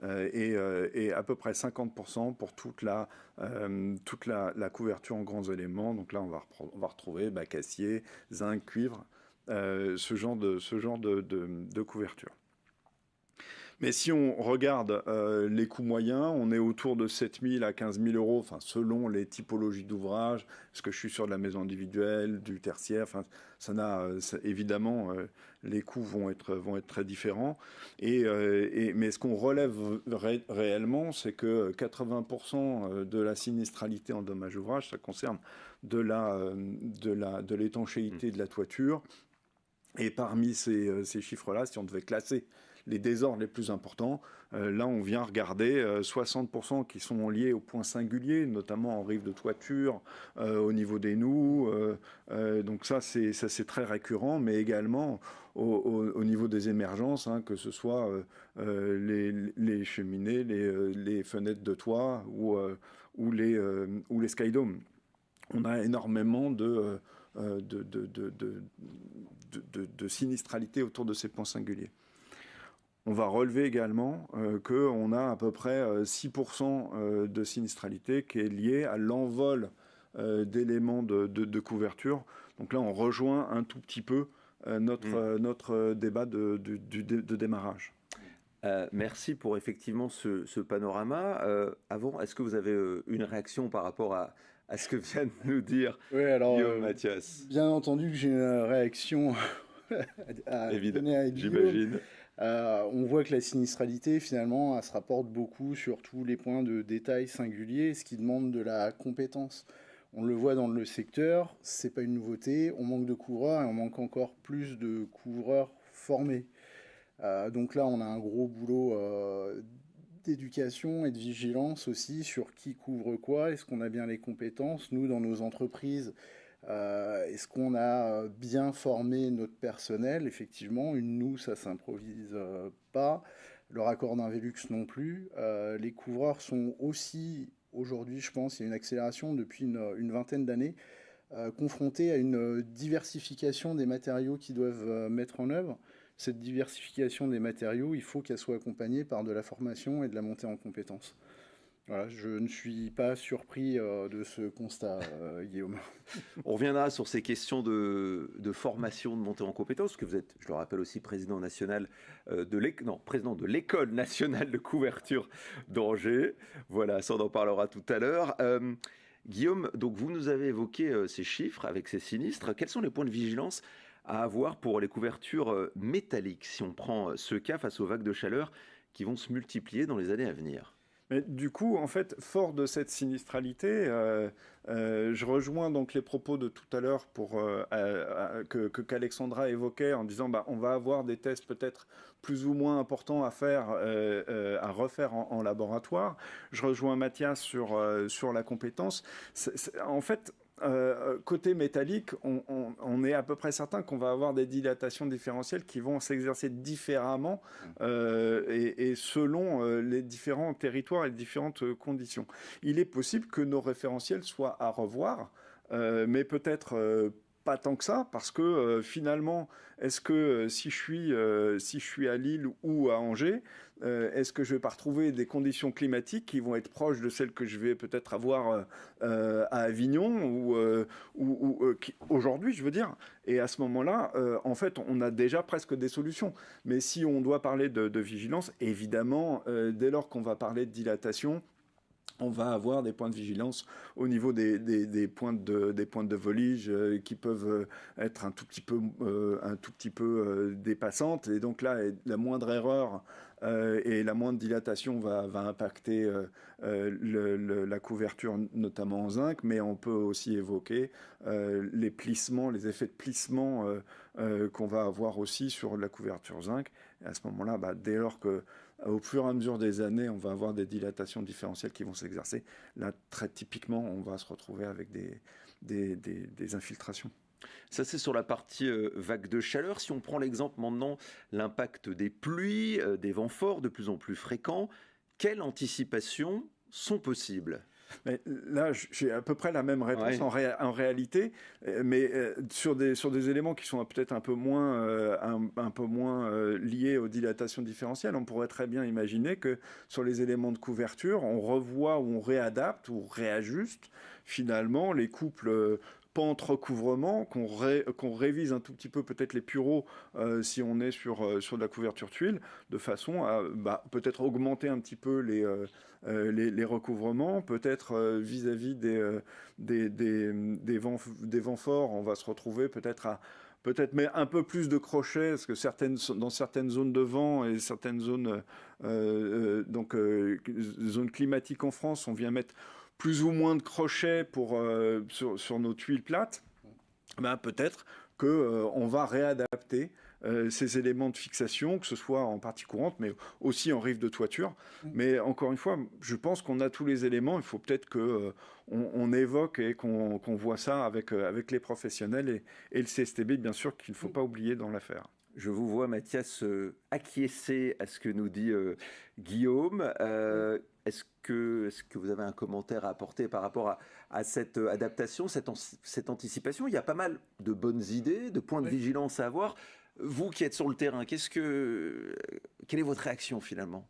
Speaker 2: et à peu près 50% pour toute la couverture en grands éléments. Donc là, on va retrouver acier, zinc, cuivre, ce genre de couverture. Mais si on regarde les coûts moyens, on est autour de 7 000 à 15 000 euros, enfin, selon les typologies d'ouvrages. Est-ce que je suis sur de la maison individuelle, du tertiaire, enfin, évidemment, les coûts vont être très différents. Mais ce qu'on relève réellement, c'est que 80% de la sinistralité en dommages ouvrages, ça concerne de l'étanchéité de la toiture. Et parmi ces chiffres-là, si on devait classer les désordres les plus importants, là on vient regarder 60% qui sont liés aux points singuliers, notamment en rive de toiture, au niveau des noues. Donc ça c'est très récurrent, mais également au niveau des émergences, hein, que ce soit les cheminées, les fenêtres de toit ou les skydomes. On a énormément de sinistralité autour de ces points singuliers. On va relever également qu'on a à peu près 6% de sinistralité qui est liée à l'envol d'éléments de couverture. Donc là, on rejoint un tout petit peu notre débat de démarrage.
Speaker 1: Merci pour effectivement ce panorama. Avant, est-ce que vous avez une réaction par rapport à ce que vient de nous dire Guillaume Mathias?
Speaker 3: Bien entendu que j'ai une réaction à donner à Guillaume.
Speaker 1: J'imagine.
Speaker 3: On voit que la sinistralité, finalement, elle se rapporte beaucoup sur tous les points de détail singuliers, ce qui demande de la compétence. On le voit dans le secteur, c'est pas une nouveauté, on manque de couvreurs et on manque encore plus de couvreurs formés. Donc là, on a un gros boulot d'éducation et de vigilance aussi sur qui couvre quoi, est-ce qu'on a bien les compétences. Nous, dans nos entreprises, est-ce qu'on a bien formé notre personnel? Effectivement, une noue, ça s'improvise pas. Le raccord d'un Velux non plus. Les couvreurs sont aussi, aujourd'hui, je pense, il y a une accélération depuis une vingtaine d'années, confrontés à une diversification des matériaux qu'ils doivent mettre en œuvre. Cette diversification des matériaux, il faut qu'elle soit accompagnée par de la formation et de la montée en compétences. Voilà, je ne suis pas surpris de ce constat, Guillaume.
Speaker 1: On reviendra sur ces questions de formation, de montée en compétences, parce que vous êtes, je le rappelle aussi, président national président de l'École nationale de couverture d'Angers. Voilà, ça on en parlera tout à l'heure. Guillaume, donc vous nous avez évoqué ces chiffres avec ces sinistres. Quels sont les points de vigilance à avoir pour les couvertures métalliques, si on prend ce cas face aux vagues de chaleur qui vont se multiplier dans les années à venir?
Speaker 2: Mais du coup, en fait, fort de cette sinistralité, je rejoins donc les propos de tout à l'heure qu'Alexandra évoquait en disant on va avoir des tests peut-être plus ou moins importants à faire, à refaire en laboratoire. Je rejoins Mathias sur la compétence. En fait, côté métallique, on est à peu près certain qu'on va avoir des dilatations différentielles qui vont s'exercer différemment et selon les différents territoires et les différentes conditions. Il est possible que nos référentiels soient à revoir, mais peut-être pas tant que ça, parce que finalement, est-ce que si je suis à Lille ou à Angers, est-ce que je vais pas retrouver des conditions climatiques qui vont être proches de celles que je vais peut-être avoir à Avignon ou aujourd'hui, je veux dire. Et à ce moment-là, en fait, on a déjà presque des solutions. Mais si on doit parler de vigilance, évidemment, dès lors qu'on va parler de dilatation, on va avoir des points de vigilance au niveau des pointes de volige qui peuvent être un tout petit peu dépassantes. Et donc là, la moindre erreur et la moindre dilatation va impacter la couverture, notamment en zinc. Mais on peut aussi évoquer les plissements, les effets de plissement qu'on va avoir aussi sur la couverture zinc. Et à ce moment-là, dès lors que au fur et à mesure des années, on va avoir des dilatations différentielles qui vont s'exercer. Là, très typiquement, on va se retrouver avec des infiltrations.
Speaker 1: Ça, c'est sur la partie vague de chaleur. Si on prend l'exemple maintenant, l'impact des pluies, des vents forts de plus en plus fréquents, quelles anticipations sont possibles ?
Speaker 2: Mais là, j'ai à peu près la même réponse en réalité, mais sur des éléments qui sont peut-être un peu moins liés aux dilatations différentielles. On pourrait très bien imaginer que sur les éléments de couverture, on revoit ou on réadapte ou réajuste finalement les couples pente recouvrement, qu'on révise un tout petit peu peut-être les bureaux si on est sur de la couverture tuile, de façon à peut-être augmenter un petit peu les recouvrements, peut-être vis-à-vis des vents forts, on va se retrouver peut-être mais un peu plus de crochets, parce que dans certaines zones de vent et certaines zones zones climatiques en France, on vient mettre plus ou moins de crochets sur nos tuiles plates. Peut-être qu'on va réadapter ces éléments de fixation, que ce soit en partie courante, mais aussi en rive de toiture. Mais encore une fois, je pense qu'on a tous les éléments. Il faut peut-être qu'on évoque et qu'on voit ça avec les professionnels et le CSTB, bien sûr, qu'il ne faut pas oublier dans l'affaire.
Speaker 1: Je vous vois, Mathias, acquiescer à ce que nous dit Guillaume. Est-ce que vous avez un commentaire à apporter par rapport à cette adaptation, cette anticipation? Il y a pas mal de bonnes idées, de points de vigilance à avoir. Vous qui êtes sur le terrain, quelle est votre réaction finalement?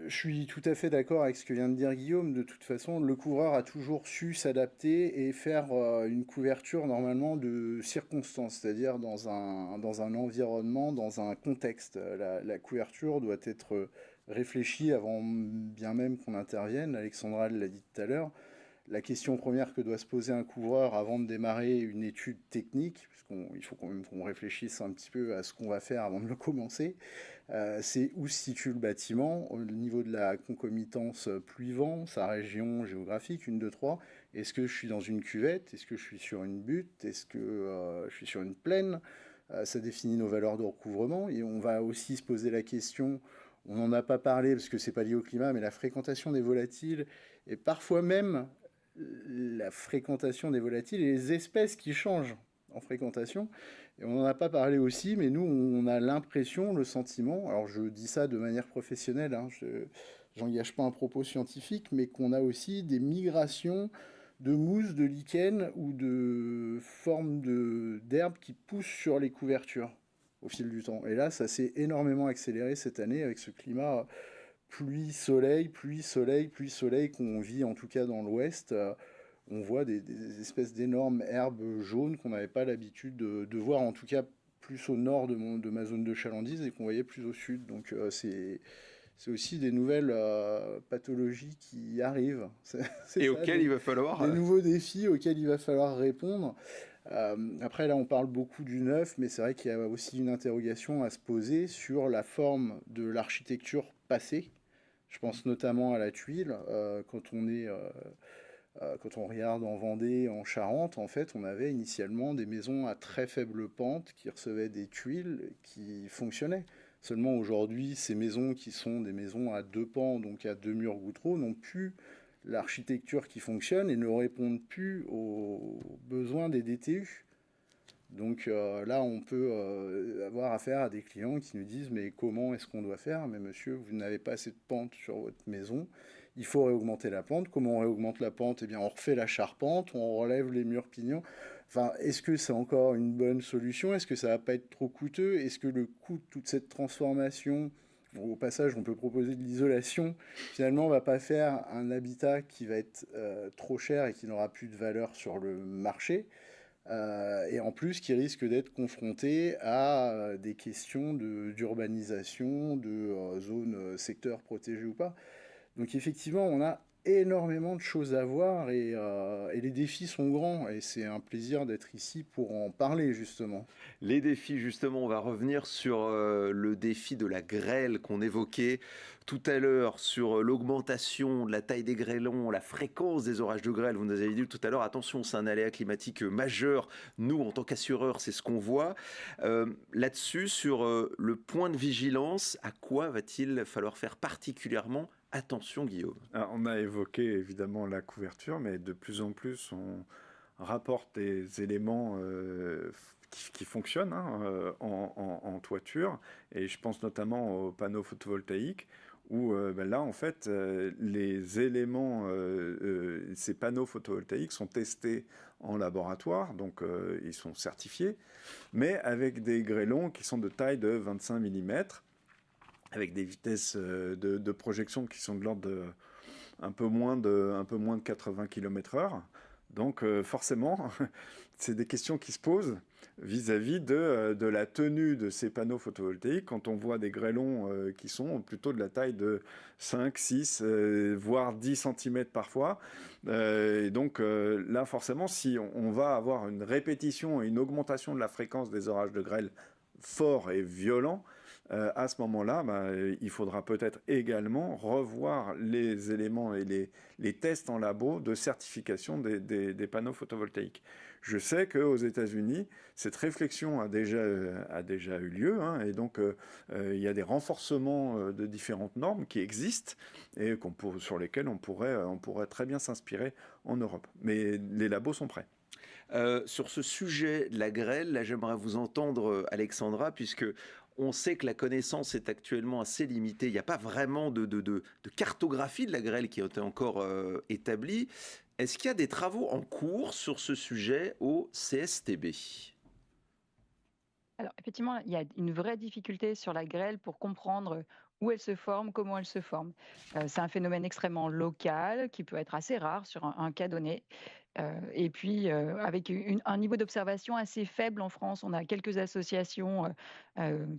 Speaker 3: Je suis tout à fait d'accord avec ce que vient de dire Guillaume. De toute façon, le couvreur a toujours su s'adapter et faire une couverture normalement de circonstance, c'est-à-dire dans un environnement, dans un contexte. La couverture doit être réfléchie avant bien même qu'on intervienne. Alexandra l'a dit tout à l'heure. La question première que doit se poser un couvreur avant de démarrer une étude technique, puisqu'il faut quand même qu'on réfléchisse un petit peu à ce qu'on va faire avant de le commencer, c'est où se situe le bâtiment au niveau de la concomitance pluie-vent, sa région géographique, 1, 2, 3. Est-ce que je suis dans une cuvette? Est-ce que je suis sur une butte? Est-ce que je suis sur une plaine? Ça définit nos valeurs de recouvrement. Et on va aussi se poser la question, on n'en a pas parlé parce que c'est pas lié au climat, mais la fréquentation des volatiles et parfois même la fréquentation des volatiles et les espèces qui changent en fréquentation. Et on n'en a pas parlé aussi, mais nous, on a l'impression, le sentiment, alors je dis ça de manière professionnelle, hein, je n'engage pas un propos scientifique, mais qu'on a aussi des migrations de mousse, de lichen ou de formes d'herbes qui poussent sur les couvertures au fil du temps. Et là, ça s'est énormément accéléré cette année avec ce climat pluie, soleil, pluie, soleil, pluie, soleil qu'on vit en tout cas dans l'ouest. On voit des espèces d'énormes herbes jaunes qu'on n'avait pas l'habitude de voir, en tout cas plus au nord de ma zone de chalandise et qu'on voyait plus au sud. Donc c'est aussi des nouvelles pathologies qui arrivent.
Speaker 1: Et auxquelles il va falloir...
Speaker 3: Des nouveaux défis auxquels il va falloir répondre. Après, là, on parle beaucoup du neuf, mais c'est vrai qu'il y a aussi une interrogation à se poser sur la forme de l'architecture passée. Je pense notamment à la tuile. Quand on regarde en Vendée, en Charente, en fait, on avait initialement des maisons à très faible pente qui recevaient des tuiles qui fonctionnaient. Seulement aujourd'hui, ces maisons qui sont des maisons à 2 pans, donc à 2 murs gouttereaux, n'ont plus l'architecture qui fonctionne et ne répondent plus aux besoins des DTU. Donc là, on peut avoir affaire à des clients qui nous disent « Mais comment est-ce qu'on doit faire? Mais monsieur, vous n'avez pas assez de pente sur votre maison. Il faut réaugmenter la pente. Comment on réaugmente la pente? Eh bien, on refait la charpente, on relève les murs pignons. Enfin, est-ce que c'est encore une bonne solution? Est-ce que ça va pas être trop coûteux? Est-ce que le coût de toute cette transformation, au passage, on peut proposer de l'isolation, finalement, on va pas faire un habitat qui va être trop cher et qui n'aura plus de valeur sur le marché, et en plus qui risque d'être confronté à des questions d'urbanisation, de zones, secteurs protégés ou pas. Donc effectivement, on a énormément de choses à voir et les défis sont grands et c'est un plaisir d'être ici pour en parler justement.
Speaker 1: Les défis, justement, on va revenir sur le défi de la grêle qu'on évoquait tout à l'heure, sur l'augmentation de la taille des grêlons, la fréquence des orages de grêle. Vous nous avez dit tout à l'heure, attention, c'est un aléa climatique majeur. Nous, en tant qu'assureurs, c'est ce qu'on voit. Là-dessus, sur le point de vigilance, à quoi va-t-il falloir faire particulièrement attention, Guillaume?
Speaker 2: Alors, on a évoqué évidemment la couverture, mais de plus en plus, on rapporte des éléments qui fonctionnent en toiture. Et je pense notamment aux panneaux photovoltaïques, où là, en fait, les éléments, ces panneaux photovoltaïques sont testés en laboratoire, donc ils sont certifiés, mais avec des grêlons qui sont de taille de 25 mm, avec des vitesses de projection qui sont de l'ordre de un peu moins de 80 km/h. Donc forcément, c'est des questions qui se posent vis-à-vis de la tenue de ces panneaux photovoltaïques quand on voit des grêlons qui sont plutôt de la taille de 5, 6, voire 10 centimètres parfois. Et donc là, forcément, si on va avoir une répétition et une augmentation de la fréquence des orages de grêle forts et violents, à ce moment-là, il faudra peut-être également revoir les éléments et les tests en labo de certification des panneaux photovoltaïques. Je sais qu'aux États-Unis, cette réflexion a déjà eu lieu, hein, et donc il y a des renforcements de différentes normes qui existent et sur lesquelles on pourrait très bien s'inspirer en Europe. Mais les labos sont prêts.
Speaker 1: Sur ce sujet de la grêle, là j'aimerais vous entendre, Alexandra, puisque on sait que la connaissance est actuellement assez limitée. Il n'y a pas vraiment de cartographie de la grêle qui a été encore établie. Est-ce qu'il y a des travaux en cours sur ce sujet au CSTB?
Speaker 4: Alors, effectivement, il y a une vraie difficulté sur la grêle pour comprendre où elle se forme, comment elle se forme. C'est un phénomène extrêmement local qui peut être assez rare sur un cas donné. Et puis, avec un niveau d'observation assez faible en France, on a quelques associations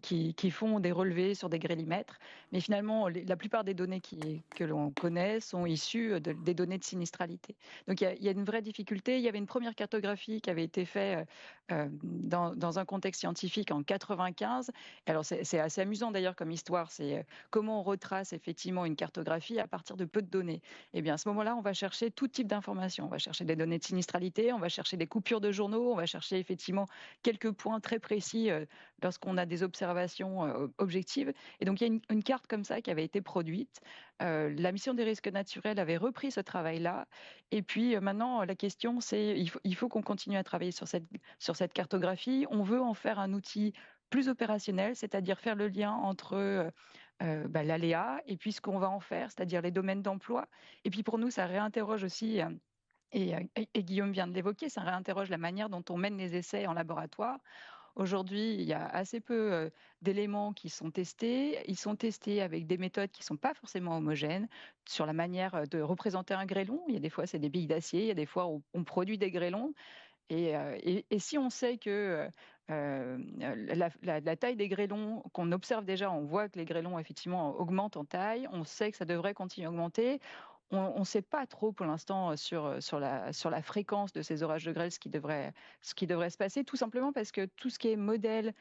Speaker 4: qui font des relevés sur des grélimètres. Mais finalement, la plupart des données que l'on connaît sont issues des données de sinistralité. Donc, il y a une vraie difficulté. Il y avait une première cartographie qui avait été faite dans un contexte scientifique en 95. Alors, c'est assez amusant d'ailleurs comme histoire. C'est comment on retrace effectivement une cartographie à partir de peu de données. Eh bien, à ce moment-là, on va chercher tout type d'informations. On va chercher des données de sinistralité, on va chercher des coupures de journaux, on va chercher effectivement quelques points très précis lorsqu'on a des observations objectives. Et donc, il y a une carte comme ça qui avait été produite. La mission des risques naturels avait repris ce travail-là. Et puis maintenant, la question, c'est il faut qu'on continue à travailler sur cette cartographie. On veut en faire un outil plus opérationnel, c'est-à-dire faire le lien entre l'aléa et puis ce qu'on va en faire, c'est-à-dire les domaines d'emploi. Et puis pour nous, ça réinterroge aussi, et Guillaume vient de l'évoquer, ça réinterroge la manière dont on mène les essais en laboratoire. Aujourd'hui, il y a assez peu d'éléments qui sont testés. Ils sont testés avec des méthodes qui ne sont pas forcément homogènes sur la manière de représenter un grêlon. Il y a des fois, c'est des billes d'acier, il y a des fois où on produit des grêlons. Et si on sait que la taille des grêlons qu'on observe déjà, on voit que les grêlons effectivement augmentent en taille, on sait que ça devrait continuer à augmenter. On ne sait pas trop pour l'instant sur la fréquence de ces orages de grêle ce qui devrait se passer, tout simplement parce que tout ce qui est modèle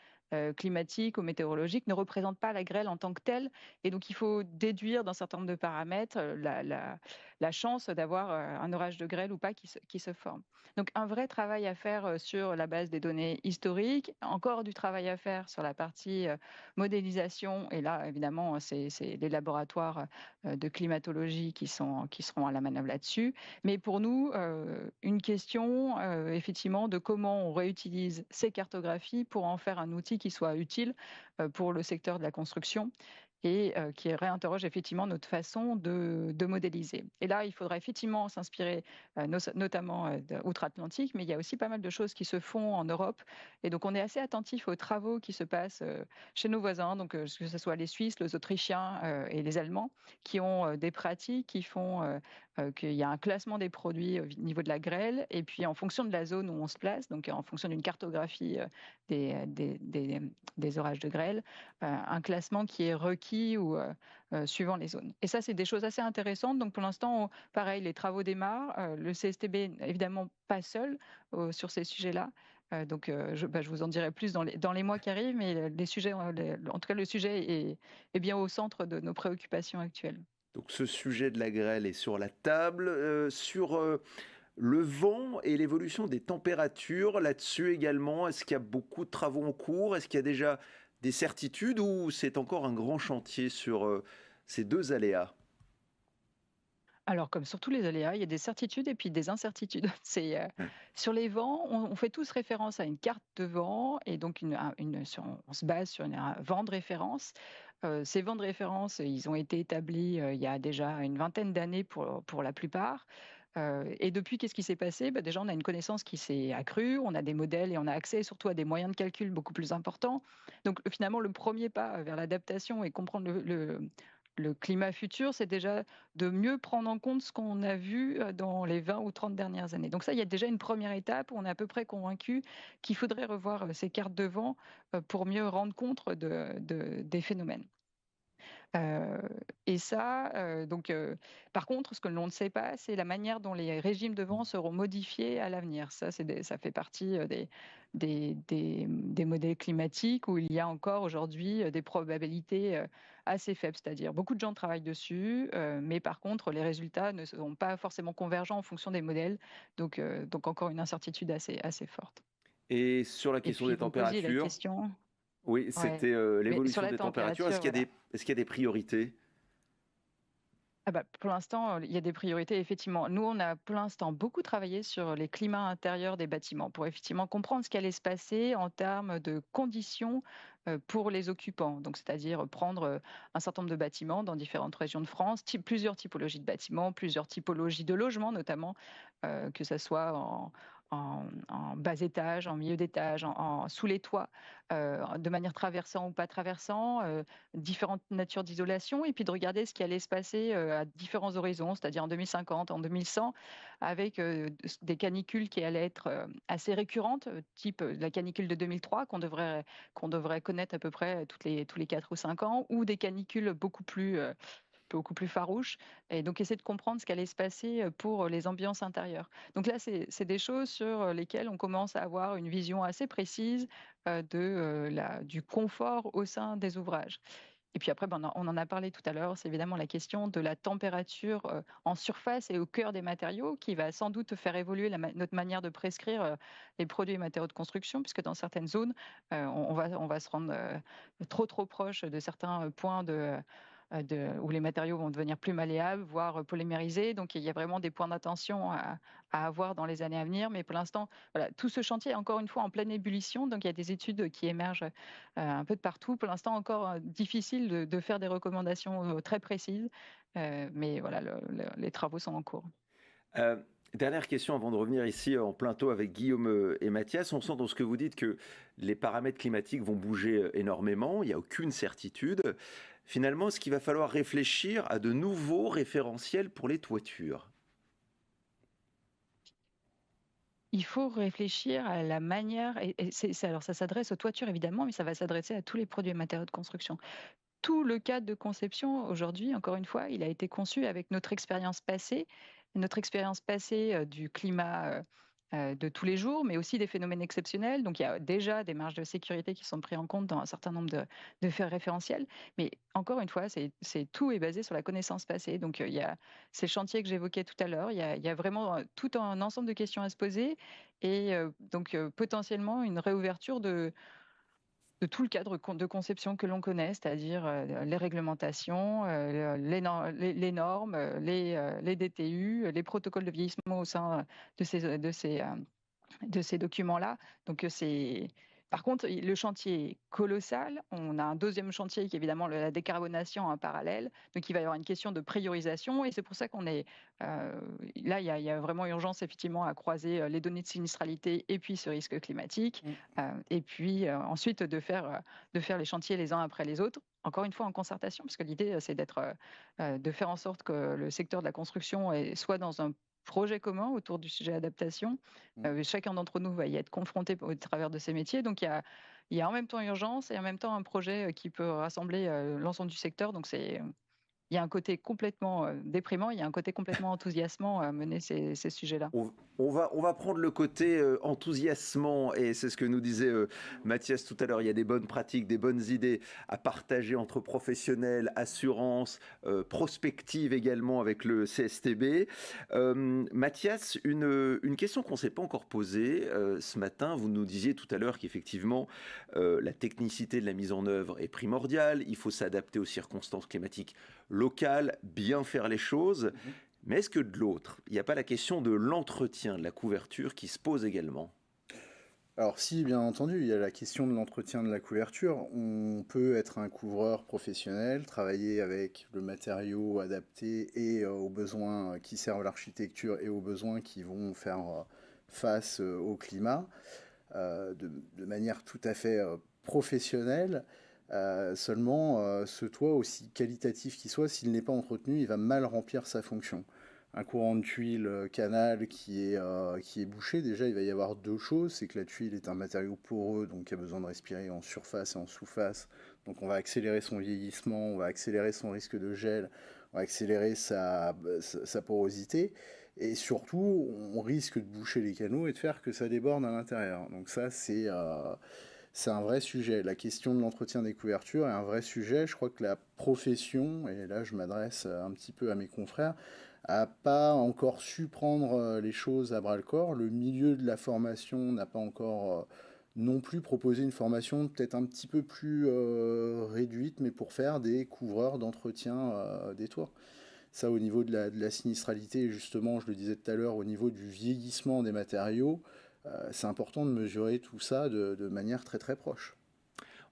Speaker 4: climatique ou météorologique ne représente pas la grêle en tant que telle. Et donc il faut déduire d'un certain nombre de paramètres la chance d'avoir un orage de grêle ou pas qui se forme. Donc un vrai travail à faire sur la base des données historiques, encore du travail à faire sur la partie modélisation. Et là, évidemment, c'est les laboratoires de climatologie qui seront à la manœuvre là-dessus. Mais pour nous, une question, effectivement, de comment on réutilise ces cartographies pour en faire un outil qui soit utile pour le secteur de la construction et qui réinterroge effectivement notre façon de modéliser. Et là, il faudra effectivement s'inspirer notamment d'outre-Atlantique, mais il y a aussi pas mal de choses qui se font en Europe. Et donc, on est assez attentif aux travaux qui se passent chez nos voisins, donc que ce soit les Suisses, les Autrichiens et les Allemands, qui ont des pratiques qui font qu'il y a un classement des produits au niveau de la grêle, et puis en fonction de la zone où on se place, donc en fonction d'une cartographie des orages de grêle, un classement qui est requis ou suivant les zones. Et ça, c'est des choses assez intéressantes. Donc pour l'instant, pareil, les travaux démarrent. Le CSTB, évidemment, pas seul sur ces sujets-là. Donc je vous en dirai plus dans les mois qui arrivent, mais les sujets, en tout cas, le sujet est bien au centre de nos préoccupations actuelles.
Speaker 1: Donc ce sujet de la grêle est sur la table, sur le vent et l'évolution des températures. Là-dessus également, est-ce qu'il y a beaucoup de travaux en cours? Est-ce qu'il y a déjà des certitudes ou c'est encore un grand chantier sur ces deux aléas?
Speaker 4: Alors, comme sur tous les aléas, il y a des certitudes et puis des incertitudes. Sur les vents, on fait tous référence à une carte de vent et donc on se base sur un vent de référence. Ces vents de référence, ils ont été établis il y a déjà une vingtaine d'années pour la plupart. Et depuis, qu'est-ce qui s'est passé? Déjà, on a une connaissance qui s'est accrue, on a des modèles et on a accès surtout à des moyens de calcul beaucoup plus importants. Donc finalement, le premier pas vers l'adaptation et comprendre le climat futur, c'est déjà de mieux prendre en compte ce qu'on a vu dans les 20 ou 30 dernières années. Donc ça, il y a déjà une première étape où on est à peu près convaincu qu'il faudrait revoir ces cartes de vent pour mieux rendre compte des phénomènes. Euh, et ça, par contre, ce que l'on ne sait pas, c'est la manière dont les régimes de vent seront modifiés à l'avenir. Ça, ça fait partie des modèles climatiques où il y a encore aujourd'hui des probabilités assez faibles. C'est-à-dire, beaucoup de gens travaillent dessus, mais par contre, les résultats ne sont pas forcément convergents en fonction des modèles. Donc encore une incertitude assez forte.
Speaker 1: Et sur la
Speaker 4: Et
Speaker 1: question
Speaker 4: puis,
Speaker 1: des
Speaker 4: vous me posiez la
Speaker 1: températures,
Speaker 4: question.
Speaker 1: oui,
Speaker 4: Ouais.
Speaker 1: c'était
Speaker 4: Mais sur
Speaker 1: l'évolution
Speaker 4: la
Speaker 1: des températures.
Speaker 4: température, voilà.
Speaker 1: Est-ce qu'il y a des priorités?
Speaker 4: Ah bah, pour l'instant, il y a des priorités, effectivement. Nous, on a pour l'instant beaucoup travaillé sur les climats intérieurs des bâtiments pour effectivement comprendre ce qui allait se passer en termes de conditions pour les occupants. Donc, c'est-à-dire prendre un certain nombre de bâtiments dans différentes régions de France, plusieurs typologies de bâtiments, plusieurs typologies de logements notamment, que ce soit en bas étage, en milieu d'étage, sous les toits, de manière traversant ou pas traversant, différentes natures d'isolation, et puis de regarder ce qui allait se passer à différents horizons, c'est-à-dire en 2050, en 2100, avec des canicules qui allaient être assez récurrentes, type la canicule de 2003 qu'on devrait connaître à peu près tous les 4 ou 5 ans, ou des canicules beaucoup plus farouches, et donc essayer de comprendre ce qu'allait se passer pour les ambiances intérieures. Donc là, c'est des choses sur lesquelles on commence à avoir une vision assez précise du confort au sein des ouvrages. Et puis après, on en a parlé tout à l'heure, c'est évidemment la question de la température en surface et au cœur des matériaux qui va sans doute faire évoluer notre manière de prescrire les produits et matériaux de construction, puisque dans certaines zones, on va se rendre trop proche de certains points où les matériaux vont devenir plus malléables, voire polymérisés. Donc il y a vraiment des points d'attention à avoir dans les années à venir. Mais pour l'instant, voilà, tout ce chantier est encore une fois en pleine ébullition. Donc il y a des études qui émergent un peu de partout. Pour l'instant, encore difficile de faire des recommandations très précises. Mais voilà, les travaux sont en cours.
Speaker 1: Euh, Dernière question avant de revenir ici en plateau avec Guillaume et Mathias. On sent dans ce que vous dites que les paramètres climatiques vont bouger énormément, il n'y a aucune certitude. Finalement, est-ce qu'il va falloir réfléchir à de nouveaux référentiels pour les toitures?
Speaker 4: Il faut réfléchir à la manière, alors ça s'adresse aux toitures évidemment, mais ça va s'adresser à tous les produits et matériaux de construction. Tout le cadre de conception aujourd'hui, encore une fois, il a été conçu avec notre expérience passée du climat de tous les jours, mais aussi des phénomènes exceptionnels. Donc il y a déjà des marges de sécurité qui sont prises en compte dans un certain nombre de faits référentiels. Mais encore une fois, tout est basé sur la connaissance passée. Donc il y a ces chantiers que j'évoquais tout à l'heure, il y a vraiment tout un ensemble de questions à se poser, et potentiellement une réouverture de tout le cadre de conception que l'on connaît, c'est-à-dire les réglementations, les normes, les DTU, les protocoles de vieillissement au sein de ces documents-là. Donc par contre, le chantier est colossal. On a un deuxième chantier qui est évidemment la décarbonation en parallèle. Donc il va y avoir une question de priorisation, et c'est pour ça qu'on est là. Il y a vraiment urgence effectivement à croiser les données de sinistralité et puis ce risque climatique, et puis ensuite de faire les chantiers les uns après les autres. Encore une fois en concertation, parce que l'idée c'est de faire en sorte que le secteur de la construction soit dans un projet commun autour du sujet adaptation. Chacun d'entre nous va y être confronté au travers de ces métiers. Donc il y a en même temps urgence et en même temps un projet qui peut rassembler l'ensemble du secteur. Donc il y a un côté complètement déprimant, il y a un côté complètement enthousiasmant à mener ces sujets-là.
Speaker 1: On va prendre le côté enthousiasmant, et c'est ce que nous disait Mathias tout à l'heure. Il y a des bonnes pratiques, des bonnes idées à partager entre professionnels, assurances, prospectives également avec le CSTB. Mathias, une question qu'on ne s'est pas encore posée ce matin. Vous nous disiez tout à l'heure qu'effectivement la technicité de la mise en œuvre est primordiale. Il faut s'adapter aux circonstances climatiques locales, bien faire les choses. Mais est-ce que de l'autre, il n'y a pas la question de l'entretien de la couverture qui se pose également?
Speaker 3: Alors si, bien entendu, il y a la question de l'entretien de la couverture. On peut être un couvreur professionnel, travailler avec le matériau adapté et aux besoins qui servent l'architecture et aux besoins qui vont faire face au climat de manière tout à fait professionnelle. Seulement, ce toit, aussi qualitatif qu'il soit, s'il n'est pas entretenu, il va mal remplir sa fonction. Un courant de tuile canal qui est bouché, déjà, il va y avoir deux choses. C'est que la tuile est un matériau poreux, donc il y a besoin de respirer en surface et en sous-face. Donc on va accélérer son vieillissement, on va accélérer son risque de gel, on va accélérer sa porosité. Et surtout, on risque de boucher les canaux et de faire que ça déborde à l'intérieur. Donc ça, c'est un vrai sujet. La question de l'entretien des couvertures est un vrai sujet. Je crois que la profession, et là je m'adresse un petit peu à mes confrères, n'a pas encore su prendre les choses à bras-le-corps. Le milieu de la formation n'a pas encore non plus proposé une formation peut-être un petit peu plus réduite, mais pour faire des couvreurs d'entretien des toits. Ça, au niveau de la sinistralité, justement, je le disais tout à l'heure, au niveau du vieillissement des matériaux, c'est important de mesurer tout ça de manière très très proche.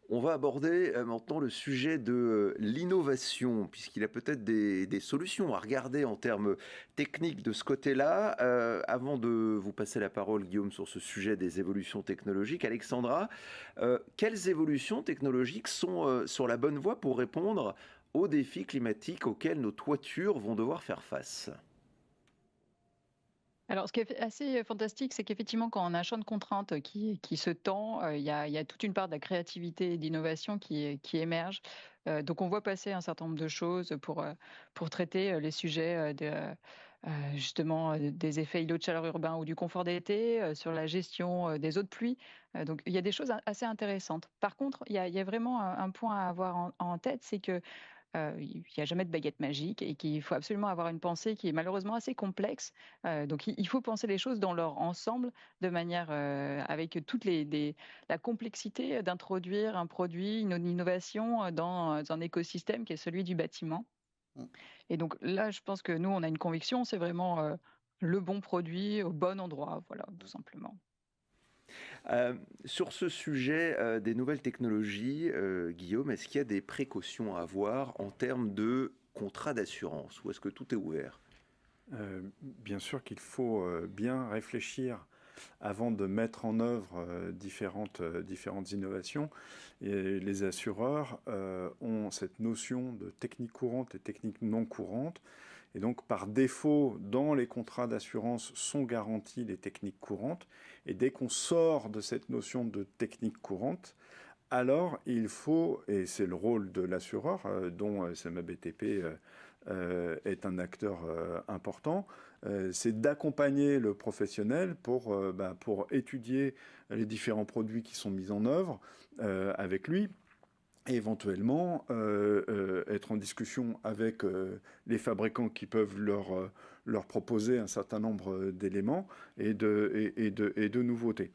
Speaker 1: On va aborder maintenant le sujet de l'innovation, puisqu'il y a peut-être des solutions à regarder en termes techniques de ce côté-là. Avant de vous passer la parole, Guillaume, sur ce sujet des évolutions technologiques, Alexandra, quelles évolutions technologiques sont sur la bonne voie pour répondre aux défis climatiques auxquels nos toitures vont devoir faire face?
Speaker 4: Alors, ce qui est assez fantastique, c'est qu'effectivement, quand on a un champ de contraintes qui se tend, il y a toute une part de la créativité et d'innovation qui émerge. Donc, on voit passer un certain nombre de choses pour traiter les sujets justement des effets îlots de chaleur urbains ou du confort d'été, sur la gestion des eaux de pluie. Donc, il y a des choses assez intéressantes. Par contre, il y a vraiment un point à avoir en tête, c'est que il n'y a jamais de baguette magique et qu'il faut absolument avoir une pensée qui est malheureusement assez complexe. Donc il faut penser les choses dans leur ensemble de manière avec la complexité d'introduire un produit, une innovation dans un écosystème qui est celui du bâtiment.
Speaker 3: Mm.
Speaker 4: Et donc là, je pense que nous, on a une conviction, c'est vraiment le bon produit au bon endroit, voilà, tout simplement.
Speaker 1: Sur ce sujet des nouvelles technologies, Guillaume, est-ce qu'il y a des précautions à avoir en termes de contrat d'assurance ou est-ce que tout est ouvert?
Speaker 2: Bien sûr qu'il faut bien réfléchir avant de mettre en œuvre différentes innovations. Et les assureurs ont cette notion de technique courante et technique non courante. Et donc, par défaut, dans les contrats d'assurance sont garanties les techniques courantes. Et dès qu'on sort de cette notion de technique courante, alors il faut, et c'est le rôle de l'assureur, dont SMABTP est un acteur important, c'est d'accompagner le professionnel pour étudier les différents produits qui sont mis en œuvre avec lui, et éventuellement être en discussion avec les fabricants qui peuvent leur proposer un certain nombre d'éléments et de nouveautés.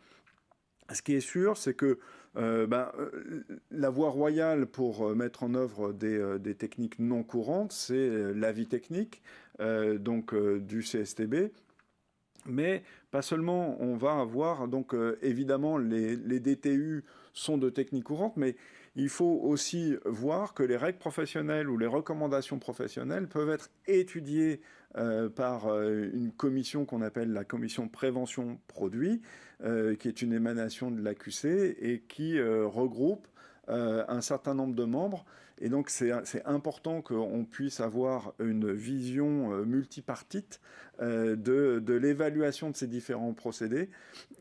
Speaker 2: Ce qui est sûr, c'est que la voie royale pour mettre en œuvre des techniques non courantes, c'est l'avis technique du CSTB. Mais pas seulement, on va avoir donc évidemment les DTU sont de techniques courantes, mais il faut aussi voir que les règles professionnelles ou les recommandations professionnelles peuvent être étudiées par une commission qu'on appelle la commission prévention produits, qui est une émanation de l'AQC et qui regroupe un certain nombre de membres. Et donc c'est important qu'on puisse avoir une vision multipartite de l'évaluation de ces différents procédés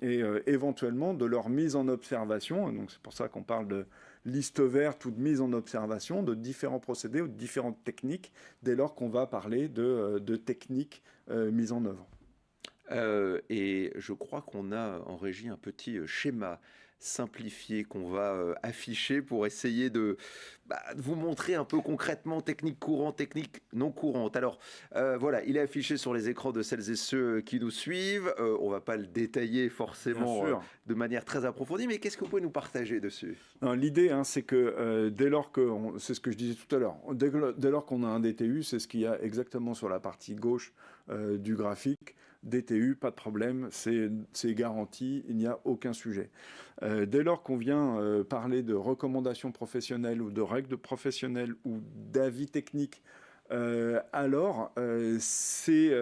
Speaker 2: et éventuellement de leur mise en observation. Donc c'est pour ça qu'on parle de liste verte ou de mise en observation de différents procédés ou de différentes techniques dès lors qu'on va parler de techniques mises en œuvre.
Speaker 1: Et je crois qu'on a en régie un petit schéma simplifié qu'on va afficher pour essayer de vous montrer un peu concrètement technique courante, technique non courante. Alors voilà, il est affiché sur les écrans de celles et ceux qui nous suivent. On ne va pas le détailler forcément de manière très approfondie, mais qu'est-ce que vous pouvez nous partager dessus?
Speaker 2: L'idée, c'est que dès lors que, c'est ce que je disais tout à l'heure, dès lors qu'on a un DTU, c'est ce qu'il y a exactement sur la partie gauche du graphique. DTU, pas de problème, c'est garanti, il n'y a aucun sujet. Dès lors qu'on vient parler de recommandations professionnelles ou de règles professionnelles ou d'avis techniques alors ces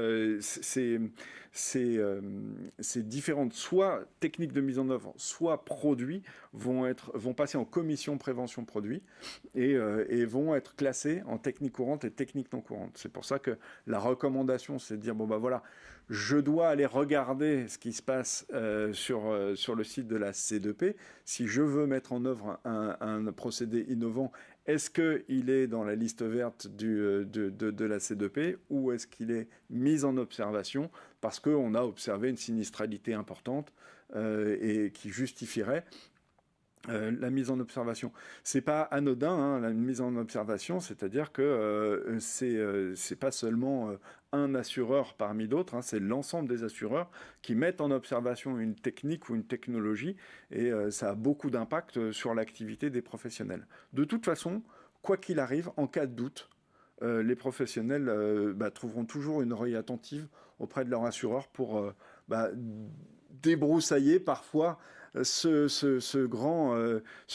Speaker 2: différentes soit techniques de mise en œuvre, soit produits vont passer en commission prévention produit et vont être classés en technique courante et technique non courante. C'est pour ça que la recommandation, c'est de dire bon bah voilà, je dois aller regarder ce qui se passe sur le site de la C2P. Si je veux mettre en œuvre un procédé innovant, est-ce qu'il est dans la liste verte de la C2P ou est-ce qu'il est mis en observation parce qu'on a observé une sinistralité importante et qui justifierait la mise en observation. C'est pas anodin, hein, la mise en observation, c'est-à-dire que c'est pas seulement un assureur parmi d'autres, hein, c'est l'ensemble des assureurs qui mettent en observation une technique ou une technologie et ça a beaucoup d'impact sur l'activité des professionnels. De toute façon, quoi qu'il arrive, en cas de doute, les professionnels trouveront toujours une oreille attentive auprès de leur assureur pour débroussailler parfois ce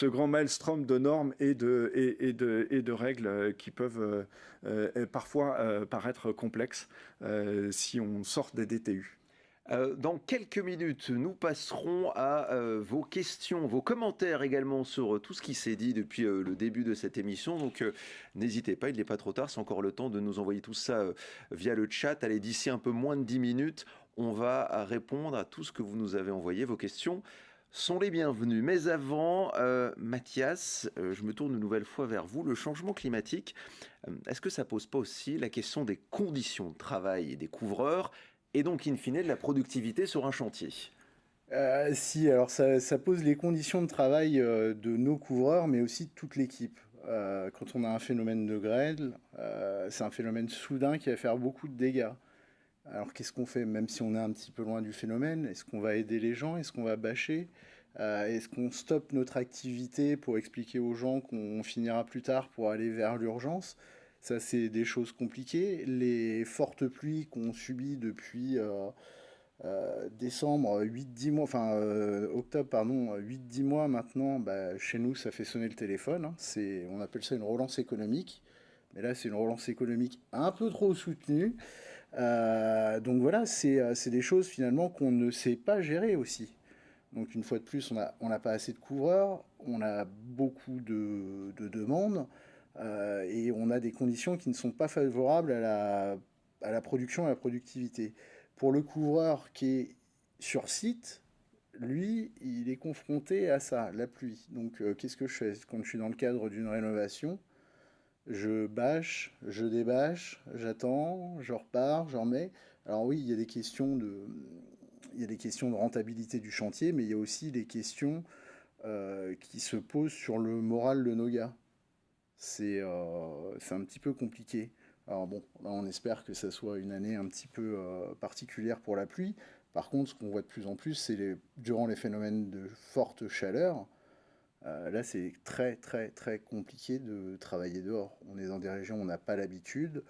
Speaker 2: grand maelstrom de normes et de règles qui peuvent parfois paraître complexes si on sort des DTU.
Speaker 1: Dans quelques minutes, nous passerons à vos questions, vos commentaires également sur tout ce qui s'est dit depuis le début de cette émission. Donc n'hésitez pas, il n'est pas trop tard, c'est encore le temps de nous envoyer tout ça via le chat. Allez, d'ici un peu moins de 10 minutes, on va répondre à tout ce que vous nous avez envoyé. Vos questions sont les bienvenues. Mais avant, Mathias, je me tourne une nouvelle fois vers vous. Le changement climatique, est-ce que ça pose pas aussi la question des conditions de travail des couvreurs et donc, in fine, de la productivité sur un chantier?
Speaker 3: Si, alors ça pose les conditions de travail de nos couvreurs, mais aussi de toute l'équipe. Quand on a un phénomène de grêle, c'est un phénomène soudain qui va faire beaucoup de dégâts. Alors qu'est-ce qu'on fait, même si on est un petit peu loin du phénomène? Est-ce qu'on va aider les gens? Est-ce qu'on va bâcher? Est-ce qu'on stoppe notre activité pour expliquer aux gens qu'on finira plus tard pour aller vers l'urgence? Ça, c'est des choses compliquées. Les fortes pluies qu'on subit depuis décembre, 8-10 mois, octobre, pardon, 8-10 mois maintenant, chez nous, ça fait sonner le téléphone, hein. On appelle ça une relance économique. Mais là, c'est une relance économique un peu trop soutenue. Donc voilà, c'est des choses finalement qu'on ne sait pas gérer aussi. Donc une fois de plus, on n'a pas assez de couvreurs, on a beaucoup de demandes. Et on a des conditions qui ne sont pas favorables à la production et à la productivité. Pour le couvreur qui est sur site, lui, il est confronté à ça, la pluie. Donc qu'est-ce que je fais quand je suis dans le cadre d'une rénovation? Je bâche, je débâche, j'attends, je repars, j'en remets. Alors oui, il y a des questions de rentabilité du chantier, mais il y a aussi des questions qui se posent sur le moral de nos gars. C'est un petit peu compliqué. Alors bon, là on espère que ça soit une année un petit peu particulière pour la pluie. Par contre, ce qu'on voit de plus en plus, c'est durant les phénomènes de forte chaleur, là c'est très très très compliqué de travailler dehors. On est dans des régions où on n'a pas l'habitude,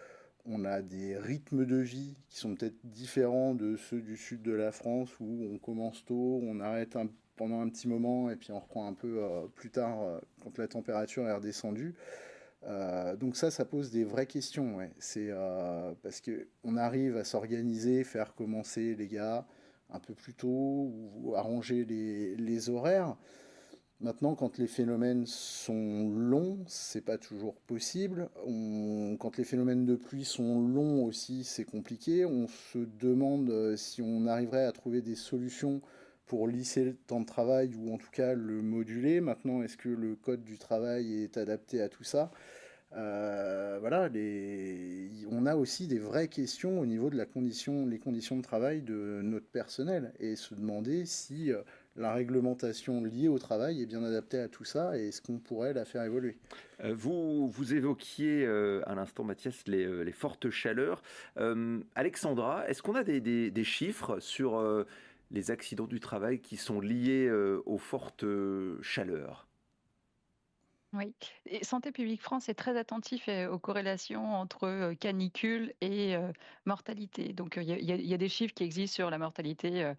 Speaker 3: on a des rythmes de vie qui sont peut-être différents de ceux du sud de la France où on commence tôt, on arrête pendant un petit moment et puis on reprend un peu plus tard quand la température est redescendue. Donc ça pose des vraies questions. Ouais. C'est parce qu'on arrive à s'organiser, faire commencer les gars un peu plus tôt ou arranger les horaires. Maintenant, quand les phénomènes sont longs, c'est pas toujours possible. Quand les phénomènes de pluie sont longs aussi, c'est compliqué. On se demande si on arriverait à trouver des solutions pour lisser le temps de travail ou en tout cas le moduler. Maintenant, est-ce que le code du travail est adapté à tout ça? Voilà, on a aussi des vraies questions au niveau de les conditions de travail de notre personnel et se demander si la réglementation liée au travail est bien adaptée à tout ça et est-ce qu'on pourrait la faire évoluer.
Speaker 1: Vous évoquiez à l'instant, Mathias, les fortes chaleurs. Alexandra, est-ce qu'on a des chiffres sur les accidents du travail qui sont liés aux fortes chaleurs?
Speaker 4: Oui, et Santé publique France est très attentif aux corrélations entre canicule et mortalité. Donc il y a des chiffres qui existent sur la mortalité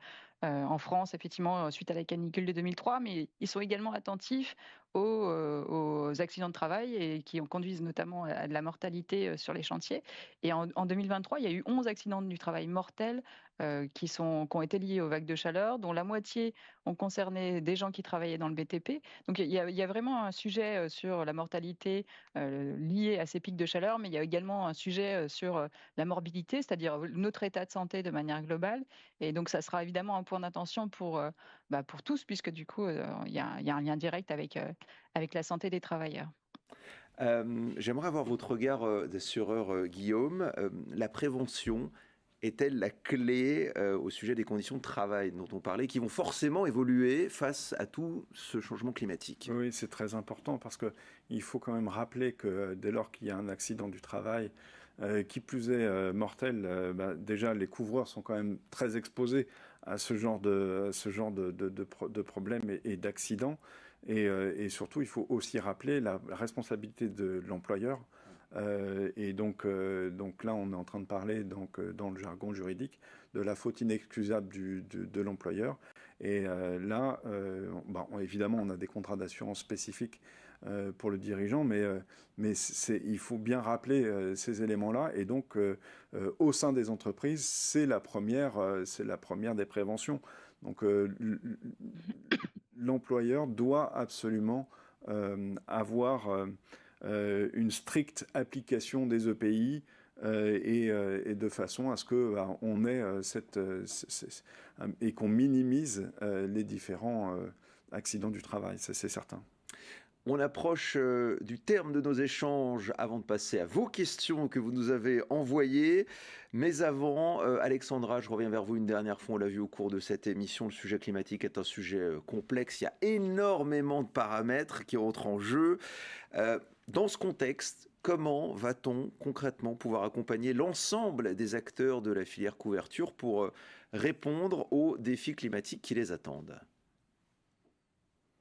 Speaker 4: en France, effectivement, suite à la canicule de 2003, mais ils sont également attentifs aux accidents de travail et qui conduisent notamment à de la mortalité sur les chantiers. Et en 2023, il y a eu 11 accidents du travail mortels qui ont été liés aux vagues de chaleur, dont la moitié ont concerné des gens qui travaillaient dans le BTP. Donc il y a vraiment un sujet sur la mortalité liée à ces pics de chaleur, mais il y a également un sujet sur la morbidité, c'est-à-dire notre état de santé de manière globale. Et donc ça sera évidemment un point d'attention pour tous, puisque du coup, il y a un lien direct avec la santé des travailleurs.
Speaker 1: J'aimerais avoir votre regard d'assureur, Guillaume. La prévention est-elle la clé au sujet des conditions de travail dont on parlait, qui vont forcément évoluer face à tout ce changement climatique?
Speaker 2: Oui, c'est très important parce qu'il faut quand même rappeler que dès lors qu'il y a un accident du travail, qui plus est mortel, déjà les couvreurs sont quand même très exposés à ce genre de problèmes et d'accidents. Et surtout, il faut aussi rappeler la responsabilité de l'employeur. Et donc là, on est en train de parler dans le jargon juridique de la faute inexcusable de l'employeur. Et là, évidemment, on a des contrats d'assurance spécifiques pour le dirigeant, mais il faut bien rappeler ces éléments-là. Et donc, au sein des entreprises, c'est la première des préventions. Donc, l'employeur doit absolument avoir une stricte application des EPI et de façon à ce qu'on ait et qu'on minimise les différents accidents du travail, ça c'est certain.
Speaker 1: On approche du terme de nos échanges avant de passer à vos questions que vous nous avez envoyées. Mais avant, Alexandra, je reviens vers vous une dernière fois. On l'a vu au cours de cette émission, le sujet climatique est un sujet complexe. Il y a énormément de paramètres qui entrent en jeu. Dans ce contexte, comment va-t-on concrètement pouvoir accompagner l'ensemble des acteurs de la filière couverture pour répondre aux défis climatiques qui les attendent ?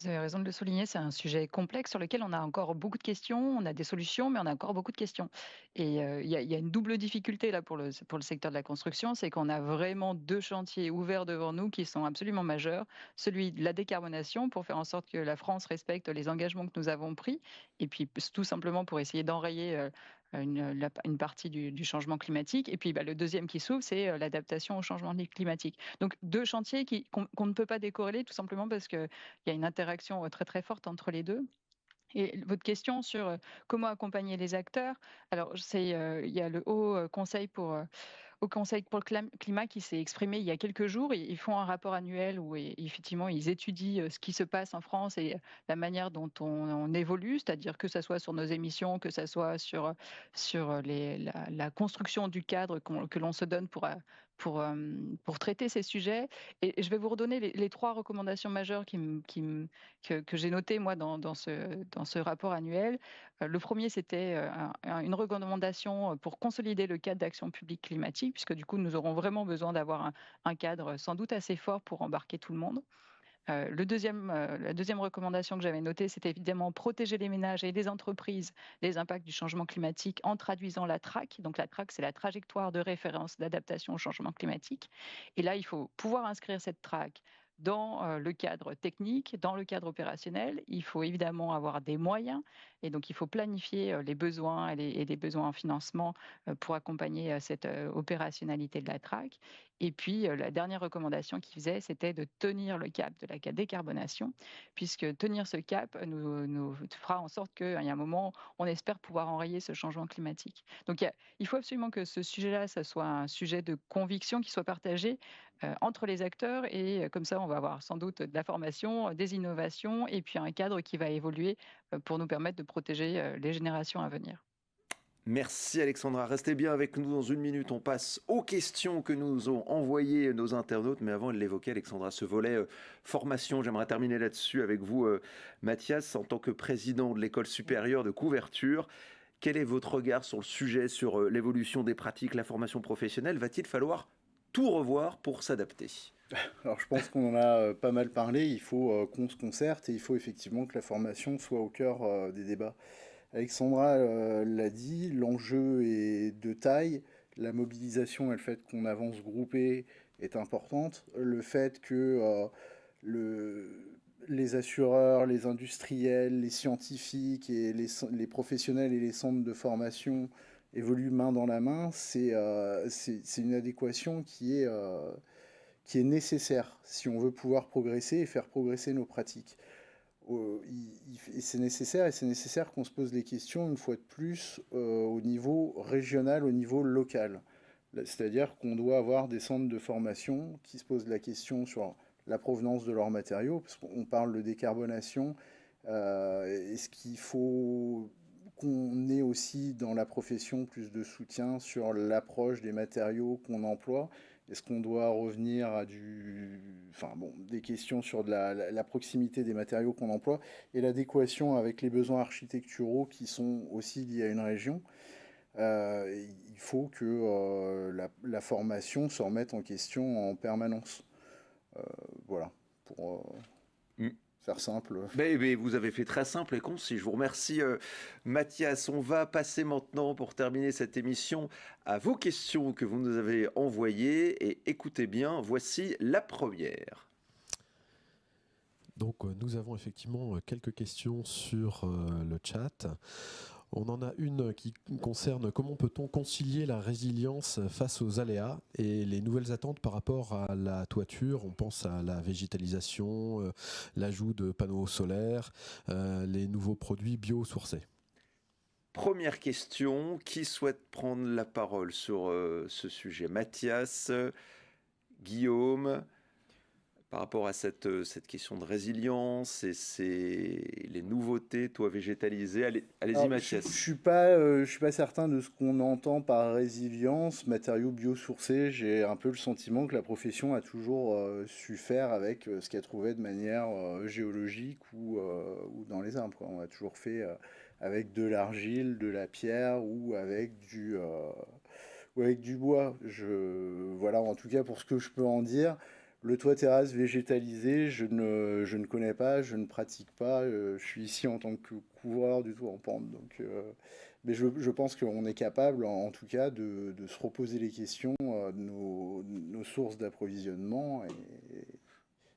Speaker 4: Vous avez raison de le souligner, c'est un sujet complexe sur lequel on a encore beaucoup de questions, on a des solutions, mais on a encore beaucoup de questions. Et il y a une double difficulté là pour le secteur de la construction, c'est qu'on a vraiment deux chantiers ouverts devant nous qui sont absolument majeurs. Celui de la décarbonation pour faire en sorte que la France respecte les engagements que nous avons pris, et puis tout simplement pour essayer d'enrayer une partie du changement climatique. Et puis le deuxième qui s'ouvre, c'est l'adaptation au changement climatique. Donc deux chantiers qu'on ne peut pas décorréler tout simplement parce qu'il y a une interaction très très forte entre les deux. Et votre question sur comment accompagner les acteurs, alors il y a le Haut Conseil pour le climat qui s'est exprimé il y a quelques jours. Ils font un rapport annuel où effectivement ils étudient ce qui se passe en France et la manière dont on évolue, c'est-à-dire que ce soit sur nos émissions, que ce soit sur la construction du cadre que l'on se donne pour traiter ces sujets. Et je vais vous redonner les trois recommandations majeures que j'ai notées moi dans ce rapport annuel. Le premier, c'était une recommandation pour consolider le cadre d'action publique climatique, puisque du coup, nous aurons vraiment besoin d'avoir un cadre sans doute assez fort pour embarquer tout le monde. La deuxième recommandation que j'avais notée, c'était évidemment protéger les ménages et les entreprises des impacts du changement climatique en traduisant la TRAC. Donc la TRAC, c'est la trajectoire de référence d'adaptation au changement climatique. Et là, il faut pouvoir inscrire cette TRAC dans le cadre technique, dans le cadre opérationnel. Il faut évidemment avoir des moyens et donc il faut planifier les besoins et les besoins en financement pour accompagner cette opérationnalité de la TRAC. Et puis la dernière recommandation qu'il faisait, c'était de tenir le cap de la décarbonation, puisque tenir ce cap nous fera en sorte qu'il y a un moment, on espère pouvoir enrayer ce changement climatique. Donc il faut absolument que ce sujet-là, ça soit un sujet de conviction qui soit partagé entre les acteurs, et comme ça on va avoir sans doute de la formation, des innovations et puis un cadre qui va évoluer pour nous permettre de protéger les générations à venir.
Speaker 1: Merci Alexandra, restez bien avec nous dans une minute, on passe aux questions que nous ont envoyées nos internautes, mais avant elle l'évoquait Alexandra, ce volet formation, j'aimerais terminer là-dessus avec vous Mathias, en tant que président de l'école supérieure de couverture. Quel est votre regard sur le sujet, sur l'évolution des pratiques, la formation professionnelle? Va-t-il falloir tout revoir pour s'adapter?
Speaker 3: Alors je pense qu'on en a pas mal parlé, il faut qu'on se concerte et il faut effectivement que la formation soit au cœur des débats. Alexandra l'a dit, l'enjeu est de taille, la mobilisation et le fait qu'on avance groupé est importante. Le fait que les assureurs, les industriels, les scientifiques et les professionnels et les centres de formation évoluent main dans la main, c'est une adéquation qui est nécessaire si on veut pouvoir progresser et faire progresser nos pratiques. Et c'est nécessaire qu'on se pose les questions une fois de plus au niveau régional, au niveau local. C'est-à-dire qu'on doit avoir des centres de formation qui se posent la question sur la provenance de leurs matériaux, parce qu'on parle de décarbonation. Est-ce qu'il faut qu'on ait aussi dans la profession plus de soutien sur l'approche des matériaux qu'on emploie? Est-ce qu'on doit revenir à des questions sur la proximité des matériaux qu'on emploie et l'adéquation avec les besoins architecturaux qui sont aussi liés à une région? Il faut que la formation se remette en question en permanence. Voilà, pour faire simple.
Speaker 1: Mais vous avez fait très simple et concis. Je vous remercie, Mathias. On va passer maintenant, pour terminer cette émission, à vos questions que vous nous avez envoyées. Et écoutez bien, voici la première.
Speaker 5: Donc, nous avons effectivement quelques questions sur le chat. On en a une qui concerne comment peut-on concilier la résilience face aux aléas et les nouvelles attentes par rapport à la toiture. On pense à la végétalisation, l'ajout de panneaux solaires, les nouveaux produits biosourcés.
Speaker 1: Première question, qui souhaite prendre la parole sur ce sujet? Mathias, Guillaume, par rapport à cette question de résilience et les nouveautés, toi végétalisé. Allez-y, Mathias.
Speaker 3: Je suis pas certain de ce qu'on entend par résilience, matériaux biosourcés. J'ai un peu le sentiment que la profession a toujours su faire avec ce qu'elle trouvait de manière géologique ou dans les arbres, quoi. On a toujours fait avec de l'argile, de la pierre ou avec du bois. Voilà, en tout cas pour ce que je peux en dire. Le toit terrasse végétalisé, je ne connais pas, je ne pratique pas. Je suis ici en tant que couvreur du toit en pente. Donc, mais je pense qu'on est capable, en tout cas, de se reposer les questions de nos sources d'approvisionnement et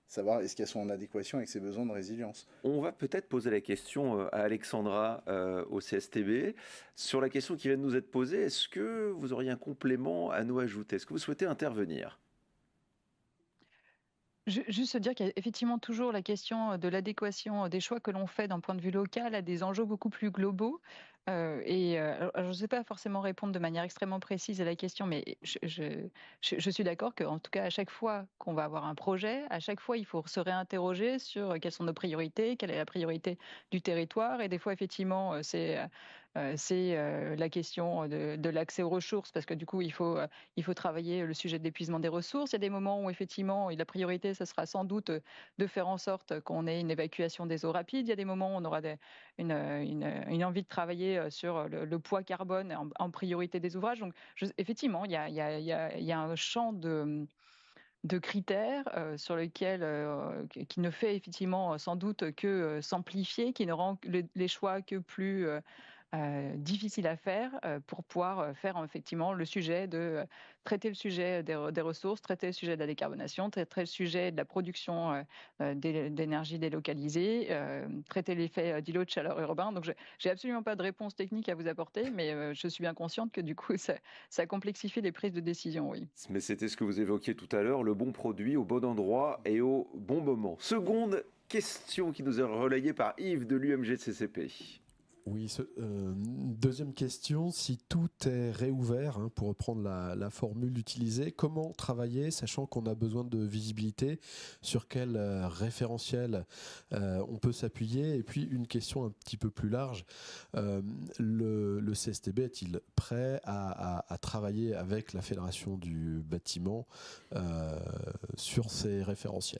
Speaker 3: savoir est-ce qu'elles sont en adéquation avec ses besoins de résilience.
Speaker 1: On va peut-être poser la question à Alexandra au CSTB. Sur la question qui vient de nous être posée, est-ce que vous auriez un complément à nous ajouter? Est-ce que vous souhaitez intervenir?
Speaker 4: Juste se dire qu'il y a effectivement toujours la question de l'adéquation des choix que l'on fait d'un point de vue local à des enjeux beaucoup plus globaux. Alors, je ne sais pas forcément répondre de manière extrêmement précise à la question, mais je suis d'accord qu'en tout cas, à chaque fois qu'on va avoir un projet, à chaque fois, il faut se réinterroger sur quelles sont nos priorités, quelle est la priorité du territoire. Et des fois, effectivement, c'est la question de l'accès aux ressources, parce que du coup, il faut travailler le sujet de l'épuisement des ressources. Il y a des moments où, effectivement, la priorité, ça sera sans doute de faire en sorte qu'on ait une évacuation des eaux rapides. Il y a des moments où on aura une envie de travailler sur le poids carbone en priorité des ouvrages. Donc, effectivement, il y a un champ de critères sur lesquels qui ne fait effectivement sans doute que s'amplifier, qui ne rend les choix que plus difficile à faire pour pouvoir faire effectivement le sujet traiter le sujet des ressources, traiter le sujet de la décarbonation, traiter le sujet de la production d'énergie délocalisée, traiter l'effet d'îlot de chaleur urbain. Donc, j'ai absolument pas de réponse technique à vous apporter, mais je suis bien consciente que du coup, ça complexifie les prises de décision, oui.
Speaker 1: Mais c'était ce que vous évoquiez tout à l'heure, le bon produit au bon endroit et au bon moment. Seconde question qui nous est relayée par Yves de l'UMGCCP.
Speaker 5: Oui, deuxième question, si tout est réouvert, pour reprendre la formule utilisée, comment travailler, sachant qu'on a besoin de visibilité, sur quel référentiel on peut s'appuyer? Et puis une question un petit peu plus large, le CSTB est-il prêt à travailler avec la Fédération du bâtiment sur ces référentiels?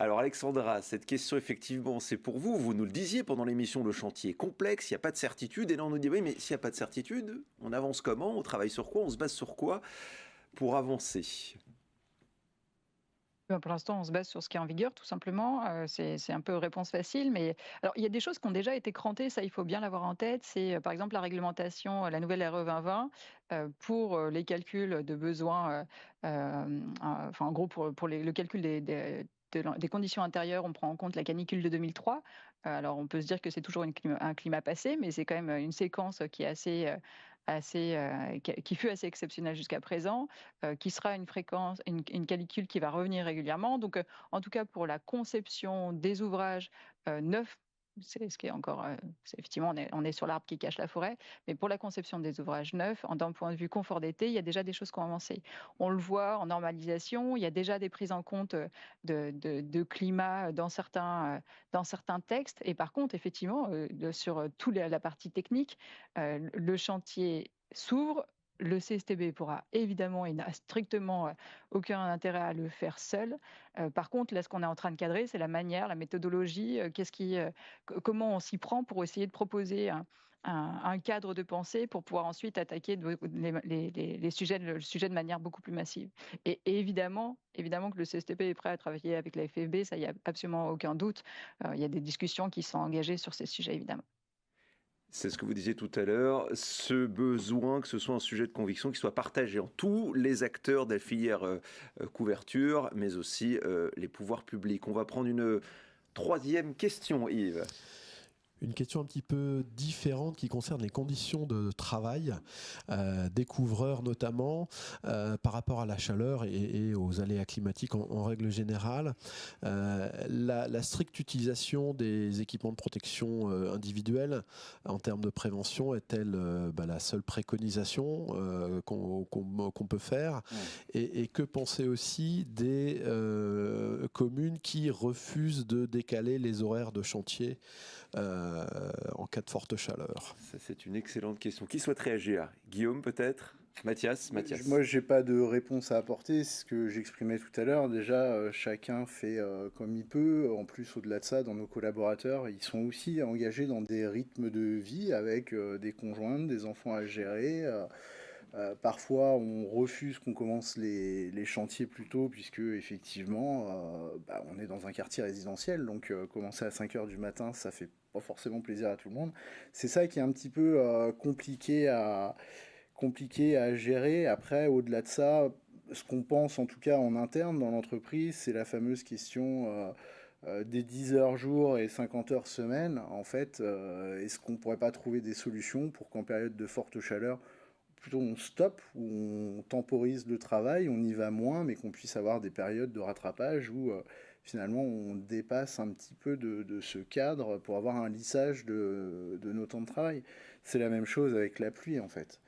Speaker 1: Alors Alexandra, cette question effectivement c'est pour vous, vous nous le disiez pendant l'émission, le chantier est complexe, il n'y a pas de certitude, et là on nous dit oui mais s'il n'y a pas de certitude, on avance comment, on travaille sur quoi, on se base sur quoi pour avancer?
Speaker 4: Pour l'instant, on se base sur ce qui est en vigueur, tout simplement. C'est un peu réponse facile, mais alors il y a des choses qui ont déjà été crantées, ça il faut bien l'avoir en tête. C'est par exemple la réglementation, la nouvelle RE 2020 pour les calculs de besoins. Enfin, en gros, pour le calcul des conditions intérieures, on prend en compte la canicule de 2003. Alors on peut se dire que c'est toujours un climat passé, mais c'est quand même une séquence qui est qui fut assez exceptionnelle jusqu'à présent, qui sera une fréquence, une canicule qui va revenir régulièrement. Donc, en tout cas, pour la conception des ouvrages neufs, c'est ce qui est encore, effectivement, on est sur l'arbre qui cache la forêt, mais pour la conception des ouvrages neufs, d'un point de vue confort d'été, il y a déjà des choses qui ont avancé. On le voit en normalisation, il y a déjà des prises en compte de climat dans certains textes, et par contre, effectivement, sur toute la partie technique, le chantier s'ouvre. Le CSTB pourra évidemment et n'a strictement aucun intérêt à le faire seul. Par contre, là, ce qu'on est en train de cadrer, c'est la manière, la méthodologie, comment on s'y prend pour essayer de proposer un cadre de pensée pour pouvoir ensuite attaquer les sujets, le sujet de manière beaucoup plus massive. Et évidemment que le CSTB est prêt à travailler avec la FFB, ça, il n'y a absolument aucun doute. Il y a des discussions qui sont engagées sur ces sujets, évidemment.
Speaker 1: C'est ce que vous disiez tout à l'heure, ce besoin que ce soit un sujet de conviction qui soit partagé en tous les acteurs de la filière couverture, mais aussi les pouvoirs publics. On va prendre une troisième question, Yves.
Speaker 5: Une question un petit peu différente qui concerne les conditions de travail des couvreurs notamment par rapport à la chaleur et aux aléas climatiques en règle générale. La stricte utilisation des équipements de protection individuels en termes de prévention est-elle la seule préconisation qu'on peut faire et que penser aussi des communes qui refusent de décaler les horaires de chantier en cas de forte chaleur?
Speaker 1: Ça, c'est une excellente question. Qui souhaite réagir? Guillaume, peut-être? Mathias.
Speaker 3: Moi, j'ai pas de réponse à apporter. C'est ce que j'exprimais tout à l'heure. Déjà, chacun fait comme il peut. En plus, au-delà de ça, dans nos collaborateurs, ils sont aussi engagés dans des rythmes de vie avec des conjointes, des enfants à gérer. Parfois, on refuse qu'on commence les chantiers plus tôt, puisque effectivement, on est dans un quartier résidentiel, donc commencer à 5 heures du matin, ça fait pas forcément plaisir à tout le monde. C'est ça qui est un petit peu compliqué à gérer. Après, au-delà de ça, ce qu'on pense en tout cas en interne dans l'entreprise, c'est la fameuse question des 10 heures jour et 50 heures semaine. En fait, est-ce qu'on pourrait pas trouver des solutions pour qu'en période de forte chaleur, plutôt on stoppe, ou on temporise le travail, on y va moins, mais qu'on puisse avoir des périodes de rattrapage où finalement on dépasse un petit peu de ce cadre pour avoir un lissage de nos temps de travail. C'est la même chose avec la pluie en fait.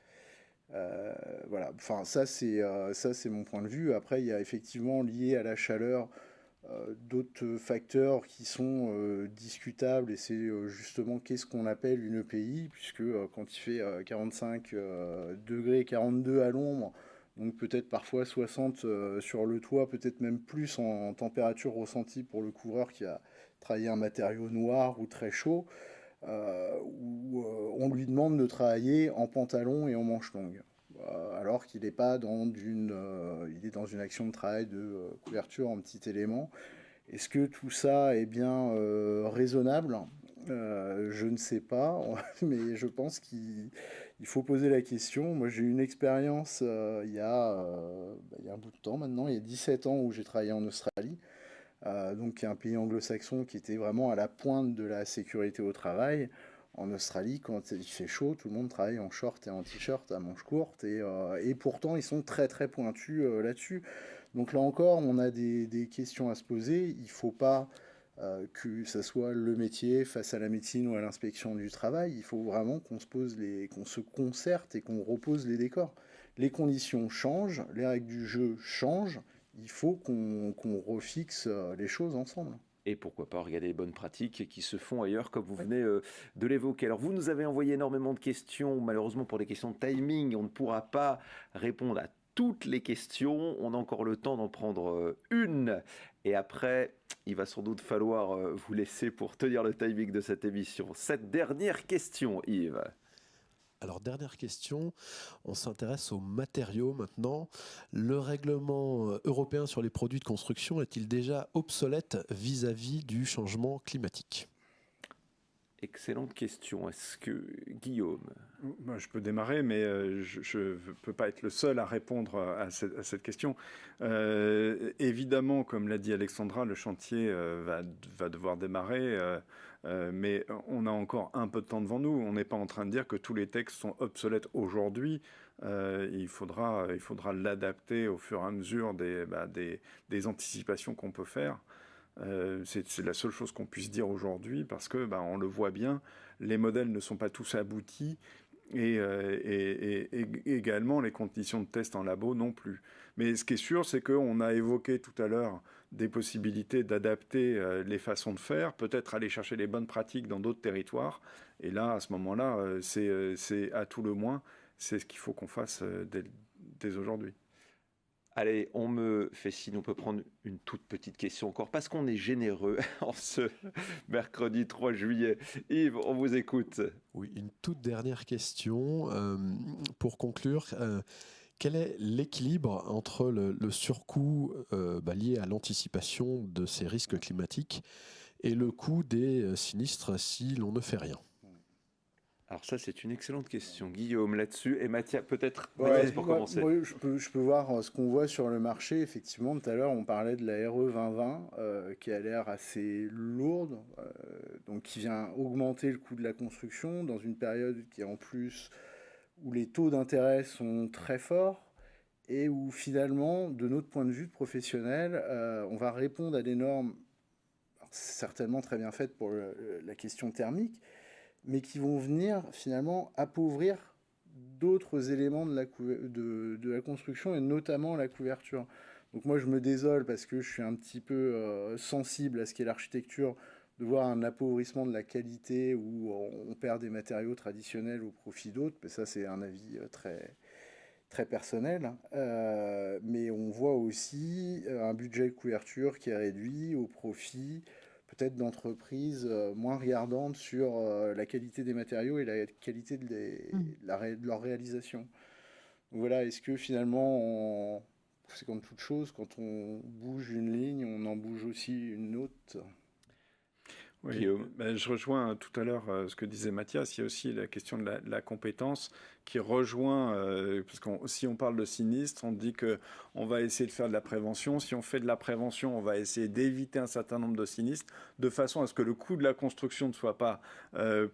Speaker 3: Voilà, enfin ça c'est mon point de vue. Après il y a effectivement lié à la chaleur d'autres facteurs qui sont discutables, et c'est justement qu'est-ce qu'on appelle une EPI, puisque quand il fait 45 degrés, 42 à l'ombre, donc peut-être parfois 60 sur le toit, peut-être même plus en température ressentie pour le couvreur qui a travaillé un matériau noir ou très chaud, où on lui demande de travailler en pantalon et en manches longues. Alors qu'il n'est pas il est dans une action de travail de couverture en petits éléments. Est-ce que tout ça est bien raisonnable? Je ne sais pas, mais je pense qu'il faut poser la question. Moi, j'ai eu une expérience il y a un bout de temps maintenant, il y a 17 ans, où j'ai travaillé en Australie, donc un pays anglo-saxon qui était vraiment à la pointe de la sécurité au travail. En Australie, quand il fait chaud, tout le monde travaille en short et en t-shirt à manches courtes, et pourtant ils sont très très pointus là-dessus. Donc là encore, on a des questions à se poser. Il ne faut pas que ça soit le métier face à la médecine ou à l'inspection du travail. Il faut vraiment qu'on se concerte et qu'on repose les décors. Les conditions changent, les règles du jeu changent. Il faut qu'on refixe les choses ensemble.
Speaker 1: Et pourquoi pas regarder les bonnes pratiques qui se font ailleurs, comme vous venez de l'évoquer. Alors, vous nous avez envoyé énormément de questions. Malheureusement, pour des questions de timing, on ne pourra pas répondre à toutes les questions. On a encore le temps d'en prendre une. Et après, il va sans doute falloir vous laisser pour tenir le timing de cette émission. Cette dernière question, Yves.
Speaker 5: Alors, dernière question, on s'intéresse aux matériaux maintenant. Le règlement européen sur les produits de construction est-il déjà obsolète vis-à-vis du changement climatique ?
Speaker 1: Excellente question. Est-ce que Guillaume?
Speaker 2: Moi, je peux démarrer, mais je ne peux pas être le seul à répondre à cette question. Évidemment, comme l'a dit Alexandra, le chantier va devoir démarrer, mais on a encore un peu de temps devant nous. On n'est pas en train de dire que tous les textes sont obsolètes aujourd'hui. Il faudra l'adapter au fur et à mesure des anticipations qu'on peut faire. C'est la seule chose qu'on puisse dire aujourd'hui parce que on le voit bien, les modèles ne sont pas tous aboutis et également les conditions de test en labo non plus. Mais ce qui est sûr, c'est qu'on a évoqué tout à l'heure des possibilités d'adapter les façons de faire, peut-être aller chercher les bonnes pratiques dans d'autres territoires. Et là, à ce moment-là, c'est à tout le moins, c'est ce qu'il faut qu'on fasse dès aujourd'hui.
Speaker 1: Allez, on me fait signe, on peut prendre une toute petite question encore, parce qu'on est généreux en ce mercredi 3 juillet. Yves, on vous écoute.
Speaker 5: Oui, une toute dernière question. Pour conclure, quel est l'équilibre entre le surcoût lié à l'anticipation de ces risques climatiques et le coût des sinistres si l'on ne fait rien ?
Speaker 1: Alors ça, c'est une excellente question. Guillaume, là-dessus. Et Mathias, peut-être pour commencer.
Speaker 3: Moi, je peux voir ce qu'on voit sur le marché. Effectivement, tout à l'heure, on parlait de la RE 2020 qui a l'air assez lourde, donc qui vient augmenter le coût de la construction dans une période qui est en plus où les taux d'intérêt sont très forts et où finalement, de notre point de vue de professionnel, on va répondre à des normes certainement très bien faites pour la question thermique, mais qui vont venir finalement appauvrir d'autres éléments de la construction et notamment la couverture. Donc moi je me désole parce que je suis un petit peu sensible à ce qu'est l'architecture, de voir un appauvrissement de la qualité où on perd des matériaux traditionnels au profit d'autres, mais ça c'est un avis très, très personnel. Mais on voit aussi un budget de couverture qui est réduit au profit peut-être d'entreprises moins regardantes sur la qualité des matériaux et la qualité de leur réalisation. Donc voilà, est-ce que finalement, c'est comme toute chose, quand on bouge une ligne, on en bouge aussi une autre?
Speaker 2: Oui, je rejoins tout à l'heure ce que disait Mathias. Il y a aussi la question de la compétence qui rejoint, parce que si on parle de sinistre, on dit qu'on va essayer de faire de la prévention. Si on fait de la prévention, on va essayer d'éviter un certain nombre de sinistres de façon à ce que le coût de la construction ne soit pas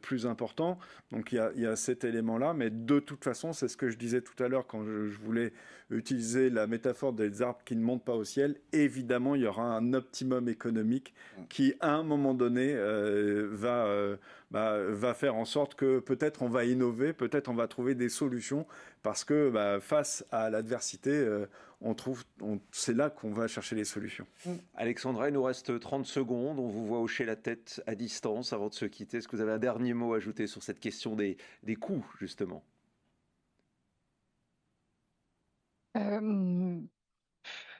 Speaker 2: plus important. Donc il y a cet élément-là, mais de toute façon, c'est ce que je disais tout à l'heure quand je voulais utiliser la métaphore des arbres qui ne montent pas au ciel. Évidemment, il y aura un optimum économique qui, à un moment donné, va faire en sorte que peut-être on va innover, peut-être on va trouver des solutions parce que face à l'adversité, c'est là qu'on va chercher les solutions.
Speaker 1: Alexandra, il nous reste 30 secondes. On vous voit hocher la tête à distance avant de se quitter. Est-ce que vous avez un dernier mot à ajouter sur cette question des coûts, justement ?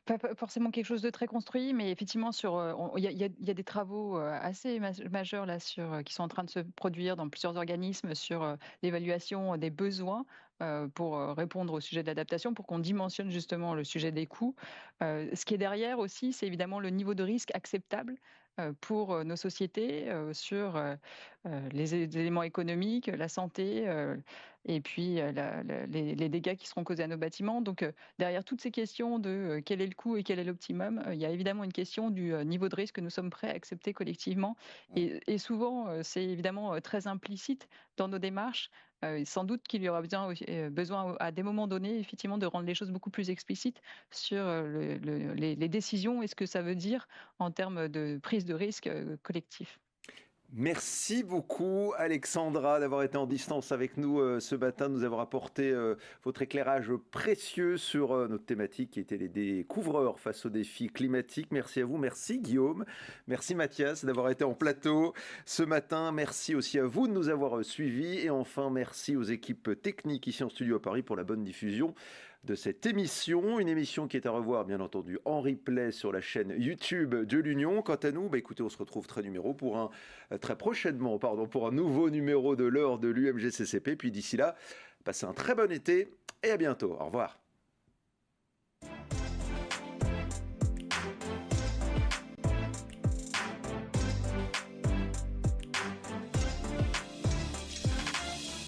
Speaker 4: Pas forcément quelque chose de très construit, mais effectivement, il y a des travaux assez majeurs là, qui sont en train de se produire dans plusieurs organismes sur l'évaluation des besoins pour répondre au sujet de l'adaptation, pour qu'on dimensionne justement le sujet des coûts. Ce qui est derrière aussi, c'est évidemment le niveau de risque acceptable pour nos sociétés sur les éléments économiques, la santé et puis les dégâts qui seront causés à nos bâtiments. Donc derrière toutes ces questions de quel est le coût et quel est l'optimum, il y a évidemment une question du niveau de risque que nous sommes prêts à accepter collectivement. Et souvent, c'est évidemment très implicite dans nos démarches. Sans doute qu'il y aura besoin à des moments donnés, effectivement, de rendre les choses beaucoup plus explicites sur les décisions et ce que ça veut dire en termes de prise de risque collectif.
Speaker 1: Merci beaucoup Alexandra d'avoir été en distance avec nous ce matin, de nous avoir apporté votre éclairage précieux sur notre thématique qui était les découvreurs face aux défis climatiques. Merci à vous, merci Guillaume, merci Mathias d'avoir été en plateau ce matin, merci aussi à vous de nous avoir suivis et enfin merci aux équipes techniques ici en studio à Paris pour la bonne diffusion de cette émission. Une émission qui est à revoir, bien entendu, en replay sur la chaîne YouTube de l'Union. Quant à nous, écoutez, on se retrouve très prochainement pour un nouveau numéro de l'heure de l'UMGCCP. Puis d'ici là, passez un très bon été et à bientôt. Au revoir.